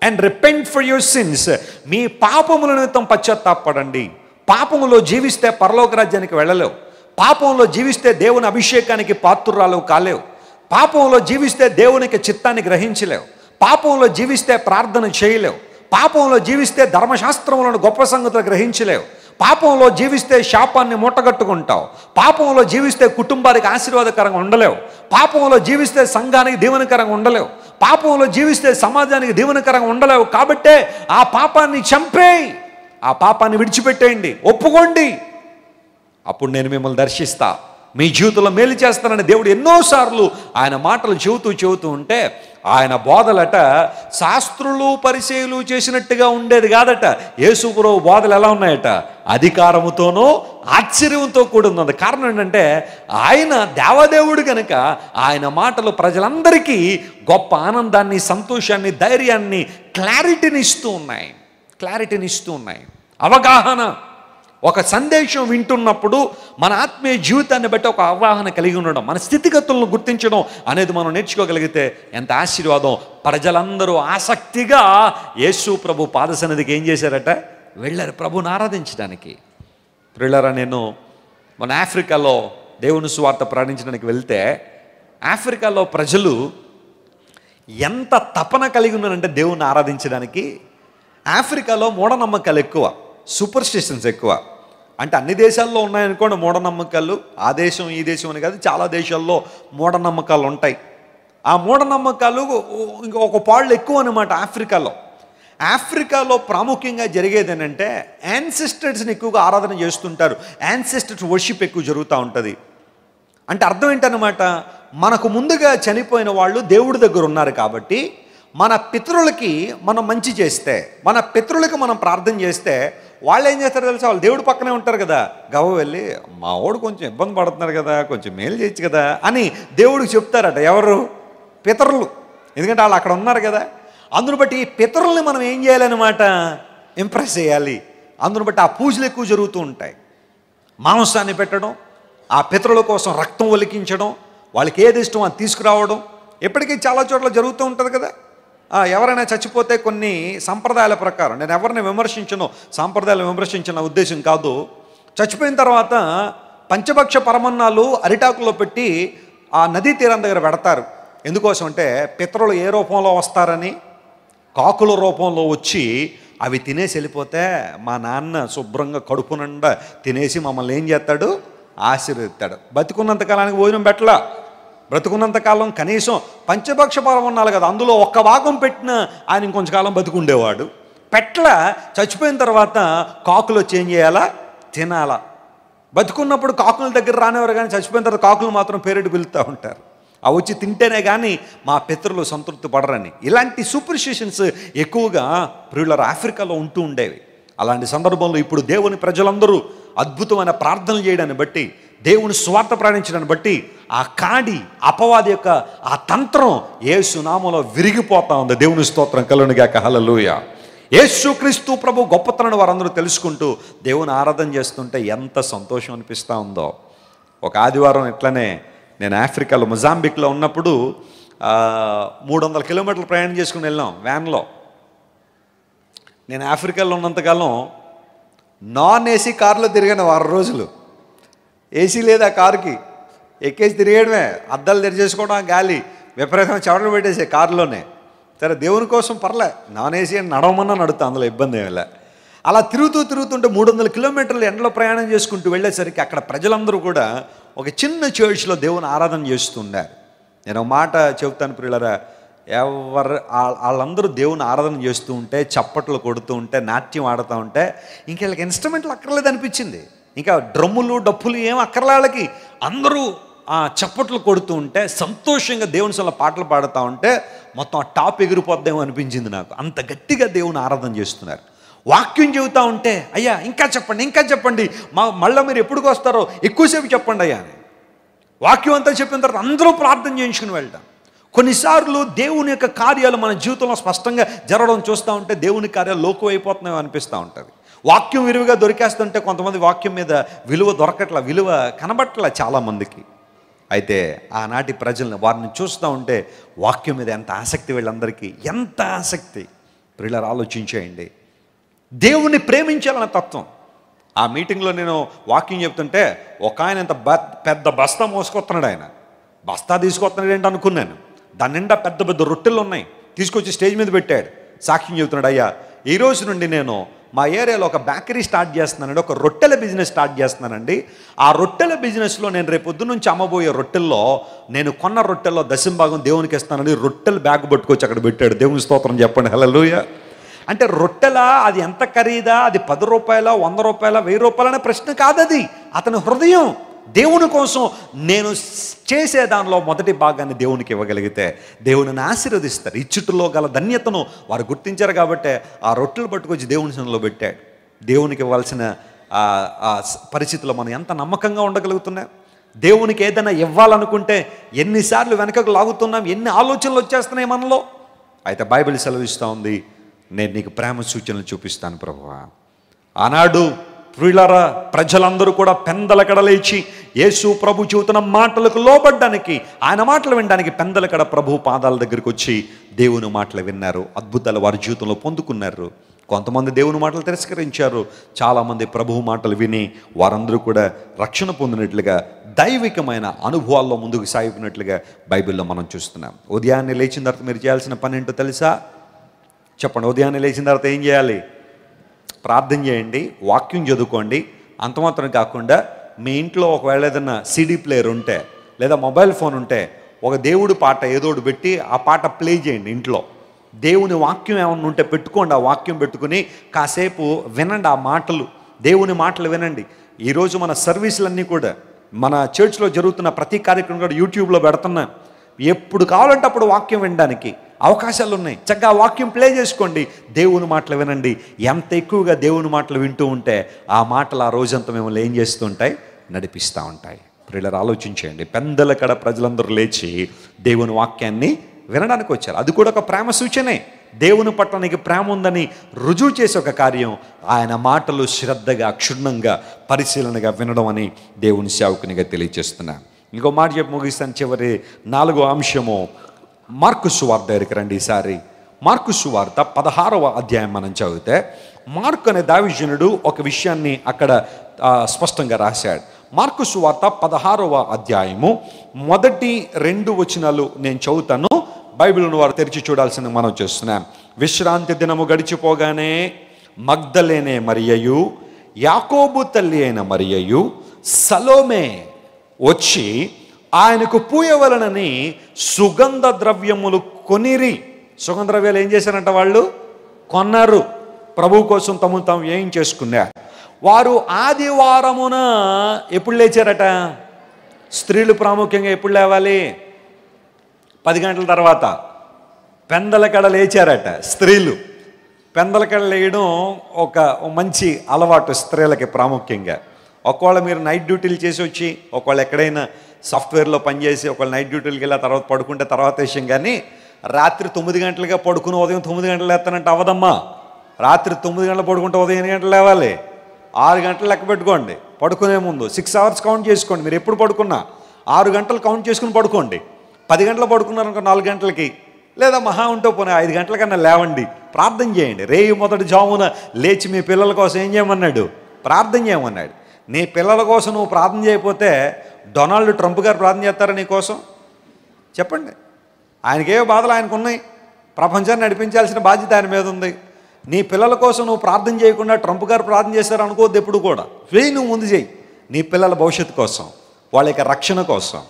and repent for your sins. మీ పాపముల నిమిత్తం పశ్చాత్తాపపడండి. పాపములో జీవిస్తే పరలోక రాజ్యానికి వెళ్ళలేవు. పాపంలో జీవిస్తే దేవుని అభిషేకానికి పాత్రురాలు కాలేవు. పాపంలో జీవిస్తే దేవునికి చిత్తాన్ని గ్రహించలేవు. పాపంలో జీవిస్తే ప్రార్థన చేయలేవు. పాపంలో జీవిస్తే ధర్మశాస్త్రములను గొప్ప సంగతులు గ్రహించలేవు. పాపంలో జీవిస్తే శాపాన్ని మూటగట్టుకుంటావు. పాపంలో జీవిస్తే కుటుంబానికి ఆశీర్వాదకరంగా ఉండలేవు. పాపంలో జీవిస్తే సంఘానికి దీవెనకరంగా ఉండలేవు. పాపంలో జీవిస్తే సమాజానికి దీవెనకరంగా ఉండలేవు. కాబట్టే ఆ పాపాన్ని చంపేయి, ఆ పాపాన్ని విడిచిపెట్టేయండి, ఒప్పుకోండి. అప్పుడు నేను మిమ్మల్ని దర్శిస్తా, మీ జీవితంలో మేలు చేస్తానని దేవుడు ఎన్నోసార్లు ఆయన మాటలు చెబుతూ ఉంటే, ఆయన బోధలట శాస్త్రులు పరిచయులు చేసినట్టుగా ఉండేది కాదట. యేసు ప్రభువు బోధలు ఎలా ఉన్నాయట? అధికారముతోనూ ఆశ్చర్యంతో కూడి ఉన్నది. కారణం ఏంటంటే ఆయన దేవదేవుడు కనుక ఆయన మాటలు ప్రజలందరికీ గొప్ప ఆనందాన్ని, సంతోషాన్ని, ధైర్యాన్ని, క్లారిటీని ఇస్తూ ఉన్నాయి. అవగాహన. ఒక సందేశం వింటున్నప్పుడు మన ఆత్మీయ జీవితాన్ని బట్టి ఒక అవగాహన కలిగి ఉండడం, మన స్థితిగతులను గుర్తించడం అనేది మనం నేర్చుకోగలిగితే ఎంత ఆశీర్వాదం. ప్రజలందరూ ఆసక్తిగా యేసు ప్రభు పాద సన్నిధికి ఏం చేశారట? వెళ్ళారు ప్రభుని ఆరాధించడానికి. ప్రియులారా, నేను మన ఆఫ్రికాలో దేవుని సువార్త ప్రకటించడానికి వెళ్తే ఆఫ్రికాలో ప్రజలు ఎంత తపన కలిగి ఉన్నారంటే దేవుని ఆరాధించడానికి. ఆఫ్రికాలో మూఢనమ్మకాలు ఎక్కువ, సూపర్ స్టిషన్స్ ఎక్కువ. అంటే అన్ని దేశాల్లో ఉన్నాయనుకోండి మూఢనమ్మకాలు, ఆ దేశం ఈ దేశం అని కాదు, చాలా దేశాల్లో మూఢనమ్మకాలు ఉంటాయి. ఆ మూఢనమ్మకాలు ఒక పాళ్ళు ఎక్కువ అనమాట ఆఫ్రికాలో ప్రాముఖ్యంగా జరిగేది ఏంటంటే యాన్సెస్టర్స్ని ఎక్కువగా ఆరాధన చేస్తుంటారు. యాన్సెస్టర్స్ వర్షిప్ ఎక్కువ జరుగుతూ ఉంటుంది. అంటే అర్థం ఏంటన్నమాట, మనకు ముందుగా చనిపోయిన వాళ్ళు దేవుడి దగ్గర ఉన్నారు కాబట్టి మన పితరులకి మనం మంచి చేస్తే, మన పితరులకి మనం ప్రార్థన చేస్తే వాళ్ళు ఏం చేస్తారో తెలుసా? వాళ్ళు దేవుడు పక్కనే ఉంటారు కదా, గవ్వ వెళ్ళి మా వాడు కొంచెం ఇబ్బంది పడుతున్నారు కదా, కొంచెం మేలు చేయొచ్చు కదా అని దేవుడికి చెప్తారట. ఎవరు? పితరులు. ఎందుకంటే వాళ్ళు అక్కడ ఉన్నారు కదా. అందును బట్టి ఈ పితరుల్ని మనం ఏం చేయాలన్నమాట? ఇంప్రెస్ చేయాలి. అందును బట్టి ఆ పూజలు ఎక్కువ జరుగుతూ ఉంటాయి. మాంసాన్ని పెట్టడం, ఆ పితరుల కోసం రక్తం ఒలికించడం, వాళ్ళకి ఏది ఇష్టం అది తీసుకురావడం ఇప్పటికీ చాలా చోట్ల జరుగుతూ ఉంటుంది కదా. ఎవరైనా చచ్చిపోతే కొన్ని సంప్రదాయాల ప్రకారం, నేను ఎవరిని విమర్శించను, సాంప్రదాయాలు విమర్శించిన ఉద్దేశం కాదు, చచ్చిపోయిన తర్వాత పంచభక్ష పరమన్నాలు అరిటాకుల్లో పెట్టి ఆ నదీ తీరం దగ్గర పెడతారు. ఎందుకోసం అంటే పితరులు ఏ రూపంలో వస్తారని, కాకుల రూపంలో వచ్చి అవి తినేసి వెళ్ళిపోతే మా నాన్న శుభ్రంగా కడుపు నిండా తినేసి మమ్మల్ని ఏం చేస్తాడు, ఆశీర్వదిస్తాడు. బతికున్నంత కాలానికి భోజనం పెట్టలా, బ్రతుకున్నంత కాలం కనీసం పంచభక్ష పరమన్నాలు కదా, అందులో ఒక్క భాగం పెట్టిన ఆయన ఇంకొంచెం కాలం బతుకుండేవాడు. పెట్ల చచ్చిపోయిన తర్వాత కాకులు వచ్చి ఏం చేయాలా, తినాలా. బతుకున్నప్పుడు కాకుల దగ్గర రానివారు, కానీ చచ్చిపోయిన తర్వాత కాకులు మాత్రం పేరెట్టి పిలుస్తూ ఉంటారు. అవి వచ్చి తింటేనే కానీ మా పితరులు సంతృప్తి పడరని. ఇలాంటి సూపర్స్టిషన్స్ ఎక్కువగా ప్రియులారా ఆఫ్రికాలో ఉంటూ ఉండేవి. అలాంటి సందర్భంలో ఇప్పుడు దేవుని ప్రజలందరూ అద్భుతమైన ప్రార్థనలు చేయడాన్ని బట్టి, దేవుని స్వార్థ ప్రయాణించడాన్ని బట్టి ఆ కాడి అపవాది యొక్క ఆ తంత్రం యేసు నామములో విరిగిపోతా ఉంది. దేవుని స్తోత్రం కలుగునుగాక. హల్లెలూయా. యేసుక్రీస్తు ప్రభు గొప్పతనాన్ని వారందరూ తెలుసుకుంటూ దేవుని ఆరాధన చేస్తుంటే ఎంత సంతోషం అనిపిస్తూ ఉందో. ఒక ఆదివారం ఇట్లనే నేను ఆఫ్రికాలో మొజాంబిక్లో ఉన్నప్పుడు 300 కిలోమీటర్లు ప్రయాణం చేసుకుని వెళ్ళాం వ్యాన్లో. నేను ఆఫ్రికాలో ఉన్నంతకాలం నాన్ ఏసీ కారులో తిరిగాను 6 రోజులు. ఏసీ లేదు ఆ కారుకి, ఎక్కేసి తిరిగేయడమే, అద్దాలు తెరిచేసుకోవడం, గాలి విపరీతంగా చెమటలు పెట్టేసే కారులోనే. సరే దేవుని కోసం పర్లే, నాన్ ఏసీ అని నడవమన్నా నడుతా, అందులో ఇబ్బంది ఏమి లే. అలా తిరుగుతుంటే 300 కిలోమీటర్లు ఎండలో ప్రయాణం చేసుకుంటూ వెళ్ళేసరికి అక్కడ ప్రజలందరూ కూడా ఒక చిన్న చర్చ్లో దేవుని ఆరాధన చేస్తున్నారు. నేను ఒక మాట చెబుతాను ప్రియులారా, వాళ్ళందరూ దేవుని ఆరాధన చేస్తూ ఉంటే, చప్పట్లు కొడుతూ ఉంటే, నాట్యం ఆడుతూ ఉంటే ఇంకా వీళ్ళకి ఇన్స్ట్రుమెంట్లు అక్కర్లేదు అనిపించింది. ఇంకా డ్రమ్ములు డప్పులు ఏం అక్కర్లే వాళ్ళకి. అందరూ చప్పట్లు కొడుతూ ఉంటే, సంతోషంగా దేవుని సొంత పాటలు పాడుతూ ఉంటే మొత్తం ఆ టాప్ ఎగిరిపోద్దేమో అనిపించింది నాకు. అంత గట్టిగా దేవుని ఆరాధన చేస్తున్నారు. వాక్యం చెబుతూ ఉంటే, అయ్యా ఇంకా చెప్పండి, ఇంకా చెప్పండి, మళ్ళీ మీరు ఎప్పుడుకి వస్తారో ఎక్కువసేపు చెప్పండి అయ్యా అని. వాక్యం అంతా చెప్పిన తర్వాత అందరూ ప్రార్థన చేయించుకుని వెళ్తాం. కొన్నిసార్లు దేవుని యొక్క కార్యాలు మన జీవితంలో స్పష్టంగా జరగడం చూస్తూ ఉంటే దేవుని కార్యాలు లోకు అయిపోతున్నాయో అనిపిస్తూ ఉంటుంది. వాక్యం విరివిగా దొరికేస్తుంటే కొంతమంది వాక్యం మీద విలువ దొరకట్ల, విలువ కనబట్టల చాలామందికి. అయితే ఆనాటి ప్రజల్ని వారిని చూస్తూ ఉంటే వాక్యం మీద ఎంత ఆసక్తి, వీళ్ళందరికీ ఎంత ఆసక్తి. ప్రియులారా ఆలోచించేయండి, దేవుణ్ణి ప్రేమించాలన్న తత్వం. ఆ మీటింగ్లో నేను వాక్యం చెప్తుంటే ఒక ఆయన ఇంత పెద్ద బస్తా మోసుకొస్తున్నాడు. ఆయన బస్తా తీసుకొస్తున్నాడు ఏంటి అనుకున్నాను. దాని నిండా పెద్ద పెద్ద రొట్టెలు ఉన్నాయి, తీసుకొచ్చి స్టేజ్ మీద పెట్టాడు. సాక్ష్యం చెబుతున్నాడు, అయ్యా ఈ రోజు నుండి నేను మా ఏరియాలో ఒక బేకరీ స్టార్ట్ చేస్తున్నానండి, ఒక రొట్టెల బిజినెస్ స్టార్ట్ చేస్తున్నానండి. ఆ రొట్టెల బిజినెస్లో నేను రేపు పొద్దు నుంచి అమ్మబోయే రొట్టెల్లో నేను కొన్న రొట్టెల్లో దశంభాగం దేవునికి ఇస్తానని రొట్టెల బ్యాగ్ పట్టుకొచ్చి అక్కడ పెట్టాడు. దేవుని స్తోత్రం చెప్పండి. హల్లెలూయా. అంటే రొట్టెలా, అది ఎంత ఖరీదా, అది 10 రూపాయల 100 రూపాయల 1000 రూపాయల అనే ప్రశ్న కాదది. అతని హృదయం దేవుని కోసం నేను చేసే దానిలో మొదటి భాగాన్ని దేవునికి ఇవ్వగలిగితే దేవుని ఆశీర్వదిస్తారు. ఇచ్చుటలో గల ధన్యతను వారు గుర్తించారు కాబట్టి ఆ రొట్టెలు పట్టుకొచ్చి దేవుని సన్నిధిలో పెట్టాడు. దేవునికి ఇవ్వాల్సిన పరిస్థితుల్లో మనం ఎంత నమ్మకంగా ఉండగలుగుతున్నాం. దేవునికి ఏదైనా ఇవ్వాలనుకుంటే ఎన్నిసార్లు వెనకకు లాగుతున్నాం, ఎన్ని ఆలోచనలు వచ్చేస్తున్నాయి మనలో. అయితే బైబిల్ సెలవిస్తూ ఉంది, నేను నీకు ప్రేమ సూచనలు చూపిస్తాను ప్రభువా. ఆనాడు ప్రియులారా ప్రజలందరూ కూడా పెందలకడ లేచి యేసు ప్రభు చెబుతున్న మాటలకు లోబడ్డానికి, ఆయన మాటలు వినడానికి పెందలకడ ప్రభు పాదాల దగ్గరికి వచ్చి దేవుని మాటలు విన్నారు. అద్భుతాలు వారి జీవితంలో పొందుకున్నారు. కొంతమంది దేవుని మాటలు తిరస్కరించారు, చాలామంది ప్రభు మాటలు విని వారందరూ కూడా రక్షణ పొందినట్లుగా దైవికమైన అనుభవాల్లో ముందుకు సాగిపోయినట్లుగా బైబిల్లో మనం చూస్తున్నాం. ఉదయాన్నే లేచిన తర్వాత మీరు చేయాల్సిన పని ఏంటో తెలుసా? చెప్పండి. ఉదయాన్నే లేచిన తర్వాత ఏం చేయాలి? ప్రార్థన చేయండి, వాక్యం చదువుకోండి. అంత మాత్రం కాకుండా మీ ఇంట్లో ఒకవేళ ఏదైనా సిడీ ప్లేయర్ ఉంటే లేదా మొబైల్ ఫోన్ ఉంటే ఒక దేవుడి పాట ఏదోడు పెట్టి ఆ పాట ప్లే చేయండి. ఇంట్లో దేవుని వాక్యం ఏమన్నా ఉంటే పెట్టుకోండి. ఆ వాక్యం పెట్టుకుని కాసేపు వినండి, ఆ మాటలు, దేవుని మాటలు వినండి. ఈరోజు మన సర్వీసులన్నీ కూడా, మన చర్చ్లో జరుగుతున్న ప్రతి కార్యక్రమం కూడా యూట్యూబ్లో పెడుతున్నాం. ఎప్పుడు కావాలంటే అప్పుడు వాక్యం వినడానికి అవకాశాలు ఉన్నాయి. చక్కగా వాక్యం ప్లే చేసుకోండి, దేవుని మాటలు వినండి. ఎంత ఎక్కువగా దేవుని మాటలు వింటూ ఉంటే ఆ మాటలు ఆ రోజంతా మిమ్మల్ని ఏం చేస్తూ ఉంటాయి? నడిపిస్తూ ఉంటాయి. ప్రియులారా ఆలోచించేయండి, పెందలకడ ప్రజలందరూ లేచి దేవుని వాక్యాన్ని వినడానికి వచ్చారు. అది కూడా ఒక ప్రేమ సూచనే. దేవుని పట్ల నీకు ప్రేమ ఉందని రుజువు చేసే ఒక కార్యం ఆయన మాటలు శ్రద్ధగా క్షుణ్ణంగా పరిశీలనగా వినడం అని దేవుని సేవకునిగా తెలియజేస్తున్నాను. ఇంకో మాట చెప్పి ముగిస్తాను. చివరి 4వ అంశము మార్కు సువార్త దగ్గరికి రండి. ఈసారి మార్కు సువార్త 16వ అధ్యాయం మనం చదివితే మార్కు అనే దైవజనుడు ఒక విషయాన్ని అక్కడ స్పష్టంగా రాశాడు. మార్కు సువార్త 16వ అధ్యాయము మొదటి 2 వచనాలు నేను చదువుతాను. బైబిల్ను వారు తెరిచి చూడాల్సింది మనం చేస్తున్నాం. విశ్రాంతి దినము గడిచిపోగానే మగ్దలేనే మరియయు, యాకోబు తల్లి అయిన మరియయు, సలోమే వచ్చి ఆయనకు పూయవలనని సుగంధ ద్రవ్యములు కొనిరి. సుగంధ ద్రవ్యాలు ఏం చేశారంట? వాళ్ళు కొన్నారు. ప్రభు కోసం తాము ఏం చేసుకున్నారు. వారు ఆదివారమున ఎప్పుడు లేచారట? స్త్రీలు ప్రాముఖ్యంగా ఎప్పుడు లేవాలి? 10 గంటల తర్వాత పెందల కడ లేచారట స్త్రీలు. పెందల కడ లేయడం ఒక మంచి అలవాటు స్త్రీలకి ప్రాముఖ్యంగా. ఒకవేళ మీరు నైట్ డ్యూటీలు చేసి వచ్చి, ఒకవేళ ఎక్కడైనా సాఫ్ట్వేర్లో పనిచేసి ఒకవేళ నైట్ డ్యూటీలకి వెళ్ళి తర్వాత పడుకుంటే తర్వాత విషయం, కానీ రాత్రి 9 గంటలుగా పడుకుని ఉదయం 9 గంటలు లేస్తానంటే అవదమ్మా. రాత్రి 9 గంటలు పడుకుంటే ఉదయం 8 గంటలు లేవాలి. 6 గంటలు లెక్క పెట్టుకోండి. పడుకునే ముందు 6 అవర్స్ కౌంట్ చేసుకోండి. మీరు ఎప్పుడు పడుకున్నా 6 గంటలు కౌంట్ చేసుకుని పడుకోండి. 10 గంటలు పడుకున్నారనుకో 4 గంటలకి, లేదా మహా ఉంటే పోనీ 5 గంటల కన్నా లేవండి, ప్రార్థన చేయండి. రేయి మొదటి జామున లేచి మీ పిల్లల కోసం ఏం చేయమన్నాడు? ప్రార్థన చేయమన్నాడు. నీ పిల్లల కోసం నువ్వు ప్రార్థన చేయకపోతే డొనాల్డ్ ట్రంప్ గారు ప్రార్థన చేస్తారా నీ కోసం? చెప్పండి. ఆయనకే బాధలు ఆయనకు ఉన్నాయి. ప్రపంచాన్ని నడిపించాల్సిన బాధ్యత ఆయన మీద ఉంది. నీ పిల్లల కోసం నువ్వు ప్రార్థన చేయకుండా ట్రంప్ గారు ప్రార్థన చేశారు అనుకోవద్దు ఎప్పుడు కూడా. నువ్వు ముందు చేయి. నీ పిల్లల భవిష్యత్తు కోసం, వాళ్ళ యొక్క రక్షణ కోసం,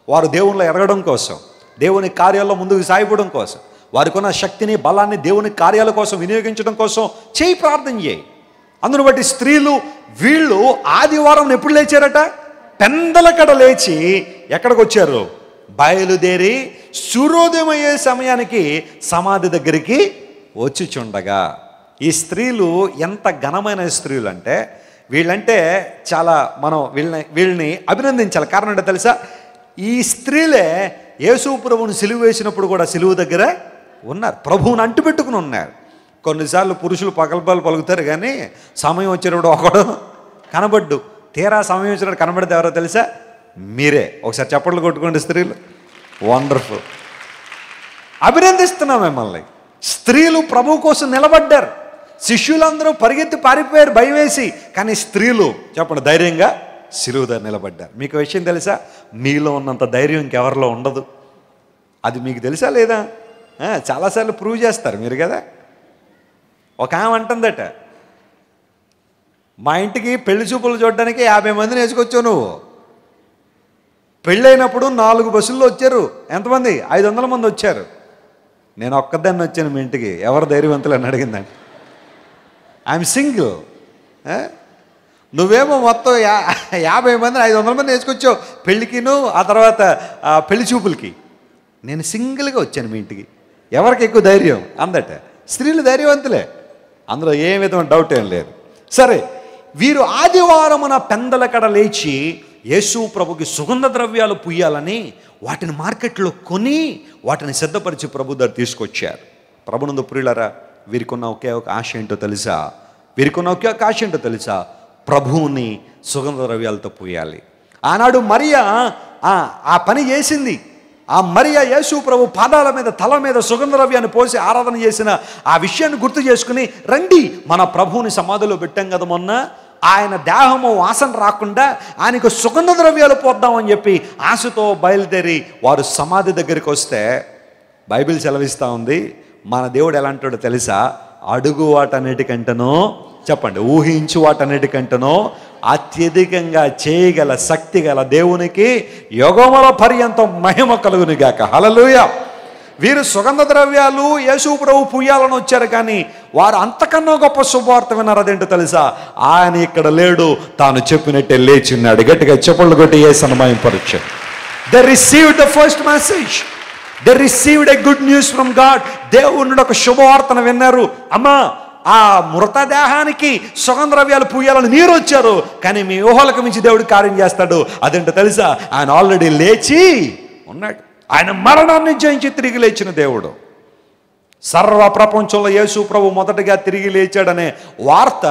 వారు దేవునిలో ఎదగడం కోసం, దేవుని కార్యాల్లో ముందుకు సాగిపోవడం కోసం, వారికి ఉన్న శక్తిని బలాన్ని దేవుని కార్యాల కోసం వినియోగించడం కోసం చేయి, ప్రార్థన చేయి. అందును బట్టి స్త్రీలు వీళ్ళు ఆదివారం ఎప్పుడు లేచారట? పెందల కడ లేచి ఎక్కడికి వచ్చారు? బయలుదేరి సూర్యోదయం అయ్యే సమయానికి సమాధి దగ్గరికి వచ్చుచుండగా. ఈ స్త్రీలు ఎంత ఘనమైన స్త్రీలు అంటే, వీళ్ళంటే చాలా మనం వీళ్ళని అభినందించాలి. కారణం ఏంటో తెలుసా? ఈ స్త్రీలే యేసు ప్రభువుని సిలువ వేసినప్పుడు కూడా సిలువ దగ్గర ఉన్నారు, ప్రభువుని అంటుపెట్టుకుని ఉన్నారు. కొన్నిసార్లు పురుషులు పగలబలు పలుకుతారు, కానీ సమయం వచ్చినప్పుడు ఒకడు కనబడ్డు. తీరా సమయం వచ్చినప్పుడు కనబడితే ఎవరో తెలుసా? మీరే. ఒకసారి చప్పట్లు కొట్టుకోండి స్త్రీలు. వండర్ఫుల్. అభినందిస్తున్నాం మిమ్మల్ని. స్త్రీలు ప్రభు కోసం నిలబడ్డారు. శిష్యులందరూ పరిగెత్తి పారిపోయారు భయం వేసి, కానీ స్త్రీలు చెప్పండి ధైర్యంగా సిలువ దగ్గర నిలబడ్డారు. మీకు విషయం తెలుసా? మీలో ఉన్నంత ధైర్యం ఇంకెవరిలో ఉండదు. అది మీకు తెలుసా లేదా? చాలాసార్లు ప్రూవ్ చేస్తారు మీరు కదా. ఒక ఆమె అంటుందట, మా ఇంటికి పెళ్లి చూపులు చూడడానికి 50 మందిని వేసుకొచ్చావు నువ్వు. పెళ్ళైనప్పుడు 4 బస్సుల్లో వచ్చారు. ఎంతమంది? 500 మంది వచ్చారు. నేను ఒక్కదాన్ని వచ్చాను మీ ఇంటికి, ఎవరు ధైర్యవంతులు అని అడిగిందండి. I'm single. నువ్వేమో మొత్తం 50 మంది 500 మంది వేసుకొచ్చావు పెళ్ళికిను, ఆ తర్వాత పెళ్లి చూపులకి. నేను సింగిల్గా వచ్చాను మీ ఇంటికి, ఎవరికి ఎక్కువ ధైర్యం అందట. స్త్రీలు ధైర్యవంతులే, అందులో ఏ విధమైన డౌట్ ఏం లేదు. సరే, వీరు ఆదివారమున పెందల కడ లేచి యేసు ప్రభుకి సుగంధ ద్రవ్యాలు పుయ్యాలని వాటిని మార్కెట్లో కొని వాటిని సిద్ధపరిచి ప్రభు దగ్గర తీసుకొచ్చారు. ప్రభునందు ప్రియులారా, వీరికున్న ఒకే ఒక ఆశ ఏంటో తెలుసా? వీరికున్న ఒకే ఒక ఆశ ఏంటో తెలుసా? ప్రభువుని సుగంధ ద్రవ్యాలతో పుయ్యాలి. ఆనాడు మరియా ఆ పని చేసింది. ఆ మరియా యేసు ప్రభు పాదాల మీద తల మీద సుగంధ ద్రవ్యాన్ని పోసి ఆరాధన చేసిన ఆ విషయాన్ని గుర్తు చేసుకుని, రండి మన ప్రభువుని సమాధిలో పెట్టాం కదా మొన్న, ఆయన దేహము వాసన రాకుండా ఆయనకు సుగంధ ద్రవ్యాలు పోద్దామని చెప్పి ఆశతో బయలుదేరి వారు సమాధి దగ్గరికి వస్తే బైబిల్ సెలవిస్తూ ఉంది, మన దేవుడు ఎలాంటాడో తెలుసా? అడుగు వాటన్నిటికంటనో, చెప్పండి, ఊహించు వాటన్నిటికంటనో అత్యధికంగా చేయగల శక్తి గల దేవునికి యుగముల పర్యంతం మహిమ కలుగునుగాక. హల్లెలూయా. వీరు సుగంధ ద్రవ్యాలు యేసు ప్రభు పుయ్యాలని వచ్చారు, కానీ వారు అంతకన్నా గొప్ప శుభవార్త విన్నారు. అదేంటో తెలుసా? ఆయన ఇక్కడ లేడు, తాను చెప్పినట్టే లేచిన్నాడు. గట్టిగా చెప్పులు కొట్టి యేసుని మహిమపరచు. They received the first message. They received a good news from God. దేవుని ఒక శుభవార్తను విన్నారు. అమ్మా, ఆ మృతదేహానికి సుగంధ ద్రవ్యాలు పూయాలని మీరు వచ్చారు, కానీ మీ ఊహలకు మించి దేవుడు కార్యం చేస్తాడు. అదేంటో తెలుసా? ఆయన ఆల్రెడీ లేచి ఉన్నాడు. ఆయన మరణాన్ని జయించి తిరిగి లేచిన దేవుడు. సర్వ ప్రపంచంలో యేసు ప్రభు మొదటగా తిరిగి లేచాడనే వార్త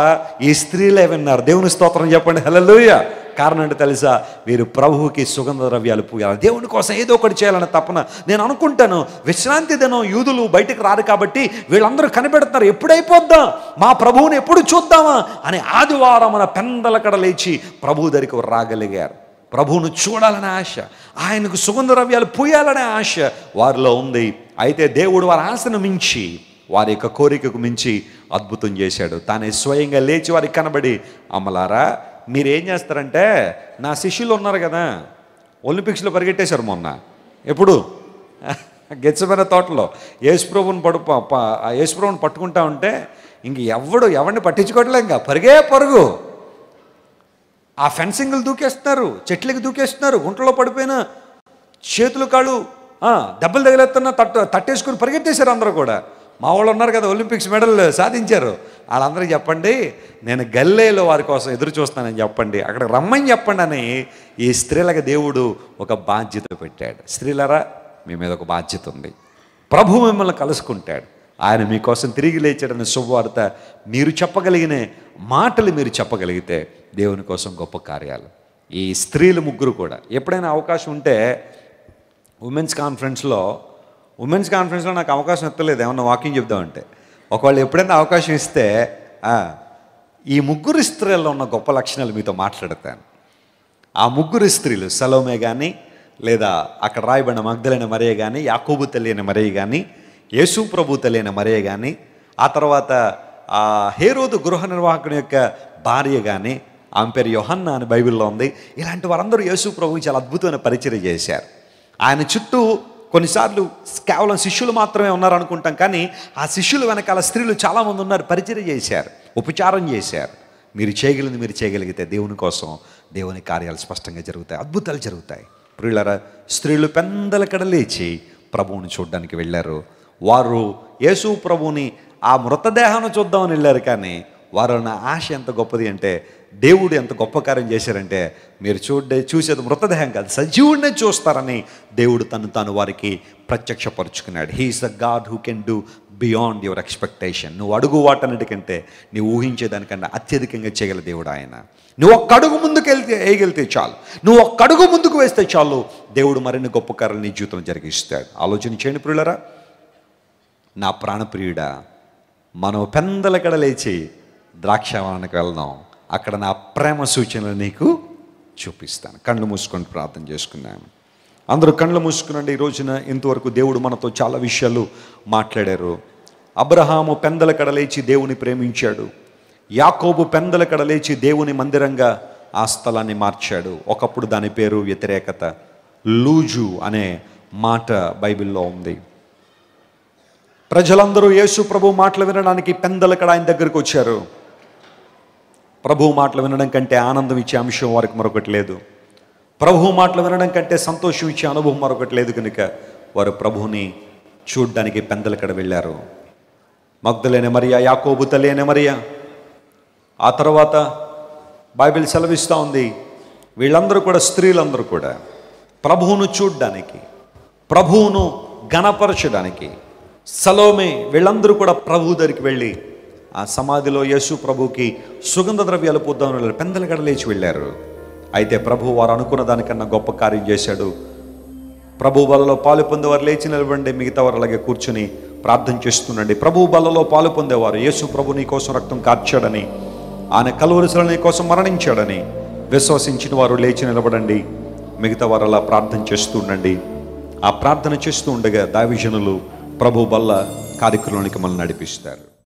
ఈ స్త్రీలే విన్నారు. దేవుని స్తోత్రం చెప్పండి, హల్లెలూయా. కారణం అంటే తెలుసా? వీరు ప్రభువుకి సుగంధ ద్రవ్యాలు పూయాలి, దేవుని కోసం ఏదో ఒకటి చేయాలని తపన. నేను అనుకుంటాను, విశ్రాంతి దినం యూదులు బయటకు రారు కాబట్టి వీళ్ళందరూ కనిపెడుతున్నారు, ఎప్పుడైపోద్దాం, మా ప్రభువుని ఎప్పుడు చూద్దామా అని. ఆదివారం మన పెందలకడ లేచి ప్రభు దగ్గరికి రాగలిగారు. ప్రభువును చూడాలనే ఆశ, ఆయనకు సుగంధ ద్రవ్యాలు పూయాలనే ఆశ వారిలో ఉంది. అయితే దేవుడు వారి ఆశను మించి, వారి యొక్క కోరికకు మించి అద్భుతం చేశాడు. తానే స్వయంగా లేచి వారికి కనబడి, అమ్మలారా మీరేం చేస్తారంటే, నా శిష్యులు ఉన్నారు కదా, ఒలింపిక్స్లో పరిగెట్టేశారు మొన్న. ఎప్పుడు? గెత్సెమనే తోటలో యేసుప్రభుని యేసుప్రభుని పట్టుకుంటా ఉంటే ఇంక ఎవరిని పట్టించుకోవట్లే, ఇంకా పరుగు. ఆ ఫెన్సింగ్లు దూకేస్తున్నారు, చెట్లకి దూకేస్తున్నారు, గుంటలో పడిపోయిన చేతులు కాళ్ళు దెబ్బలు తగిలేస్తున్నా తట్టేసుకుని పరిగెట్టేశారు అందరూ కూడా. మా వాళ్ళు ఉన్నారు కదా, ఒలింపిక్స్ మెడల్ సాధించారు, వాళ్ళందరికీ చెప్పండి నేను గల్లేలో వారి కోసం ఎదురు చూస్తానని చెప్పండి, అక్కడికి రమ్మని చెప్పండి అని ఈ స్త్రీలకు దేవుడు ఒక బాధ్యత పెట్టాడు. స్త్రీలరా, మీ మీద ఒక బాధ్యత ఉంది. ప్రభు మిమ్మల్ని కలుసుకుంటాడు, ఆయన మీకోసం తిరిగి లేచాడన్న శుభవార్త మీరు చెప్పగలిగిన మాటలు మీరు చెప్పగలిగితే దేవుని కోసం గొప్ప కార్యాలు. ఈ స్త్రీలు ముగ్గురు కూడా ఎప్పుడైనా అవకాశం ఉంటే ఉమెన్స్ కాన్ఫరెన్స్లో నాకు అవకాశం ఎత్తలేదు, ఏమన్నా వాకింగ్ చెప్దామంటే. ఒకవేళ ఎప్పుడైనా అవకాశం ఇస్తే ఈ ముగ్గురు స్త్రీల్లో ఉన్న గొప్ప లక్షణాలు మీతో మాట్లాడతాను. ఆ ముగ్గురు స్త్రీలు సలోమే కానీ, లేదా అక్కడ రాయబడిన మగ్దలైన మరియ కానీ, యాకోబు తల్లి అయిన మరియ కానీ, యేసు ప్రభు తల్లి అయిన మరియ కానీ, ఆ తర్వాత హేరోదు గృహ నిర్వాహకుని యొక్క భార్య కానీ, ఆమె పేరు యోహన్నా అని బైబిల్లో ఉంది. ఇలాంటి వారందరూ యేసు ప్రభువుకి చాలా అద్భుతమైన పరిచర్య చేశారు. ఆయన చుట్టూ కొన్నిసార్లు కేవలం శిష్యులు మాత్రమే ఉన్నారు అనుకుంటాం, కానీ ఆ శిష్యులు వెనకాల స్త్రీలు చాలామంది ఉన్నారు, పరిచర్య చేశారు, ఉపచారం చేశారు. మీరు చేయగలిగింది మీరు చేయగలిగితే దేవుని కోసం దేవుని కార్యాలు స్పష్టంగా జరుగుతాయి, అద్భుతాలు జరుగుతాయి. ప్రియులారా, స్త్రీలు పెందలకడ లేచి ప్రభువుని చూడడానికి వెళ్ళారు. వారు యేసు ప్రభువుని ఆ మృతదేహాన్ని చూద్దామని వెళ్ళారు, కానీ వారు నా ఆశ ఎంత గొప్పది అంటే, దేవుడు ఎంత గొప్ప కార్యం చేశారంటే, మీరు చూసేది మృతదేహం కాదు, సజీవుడినే చూస్తారని దేవుడు తాను వారికి ప్రత్యక్షపరుచుకున్నాడు. He is the God who can do beyond your expectation. నువ్వు అడుగు వాటన్నిటికంటే నువ్వు ఊహించేదానికంటే అత్యధికంగా చేయగల దేవుడు ఆయన. నువ్వు ఒక్క అడుగు ముందుకు వేయగలిగితే చాలు, నువ్వు ఒక్క అడుగు ముందుకు వేస్తే చాలు, దేవుడు మరిన్ని గొప్ప కార్యాలు నీ జీవితం జరిగిస్తాడు. ఆలోచన చేయండి ప్రియులారా. నా ప్రాణప్రియుడా, మనం పెందలకడ లేచి ద్రాక్షావనానికి వెళ్దాం, అక్కడ నా ప్రేమ సూచనలు నీకు చూపిస్తాను. కళ్ళు మూసుకొని ప్రార్థన చేసుకున్నాను. అందరూ కళ్ళు మూసుకునండి. ఈ రోజున ఇంతవరకు దేవుడు మనతో చాలా విషయాలు మాట్లాడారు. అబ్రహాము పెందలకడ లేచి దేవుని ప్రేమించాడు. యాకోబు పెందలకడ లేచి దేవుని మందిరంగా ఆ స్థలాన్ని మార్చాడు. ఒకప్పుడు దాని పేరు వ్యతిరేకత, లూజు అనే మాట బైబిల్లో ఉంది. ప్రజలందరూ యేసు ప్రభు మాటలు వినడానికి పెందలకడ ఆయన దగ్గరికి వచ్చారు. ప్రభు మాటలు వినడం కంటే ఆనందం ఇచ్చే అంశం వారికి మరొకటి లేదు. ప్రభు మాటలు వినడం కంటే సంతోషం ఇచ్చే అనుభవం మరొకటి లేదు. కనుక వారు ప్రభువుని చూడ్డానికి పెందలకడ వెళ్ళారు. మగ్దలేని మరియ, యాకోబు తల్లి అయిన మరియ, ఆ తర్వాత బైబిల్ సెలవిస్తూ ఉంది, వీళ్ళందరూ కూడా, స్త్రీలందరూ కూడా ప్రభువును చూడ్డానికి, ప్రభువును ఘనపరచడానికి, సలోమే వీళ్ళందరూ కూడా ప్రభు దగ్గరికి వెళ్ళి ఆ సమాధిలో యేసు ప్రభుకి సుగంధ ద్రవ్యాలు పూద్దామని వెళ్ళారు. పెందలకడ లేచి వెళ్ళారు. అయితే ప్రభు వారు అనుకున్న దానికన్నా గొప్ప కార్యం చేశాడు. ప్రభు బలలో పాలు పొందేవారు లేచి నిలబడి, మిగతా వారు అలాగే కూర్చుని ప్రార్థన చేస్తుండండి. ప్రభు బలలో పాలు పొందేవారు, యేసు ప్రభు నీ కోసం రక్తం కార్చాడని, ఆయన కలువరి శిలువలో నీ కోసం మరణించాడని విశ్వసించిన వారు లేచి నిలబడండి. మిగతా వారు అలా ప్రార్థన చేస్తూ ఉండండి. ఆ ప్రార్థన చేస్తూ ఉండగా దైవజనులు ప్రభు బల్ల కార్యక్రమానికి మనల్ని నడిపిస్తారు.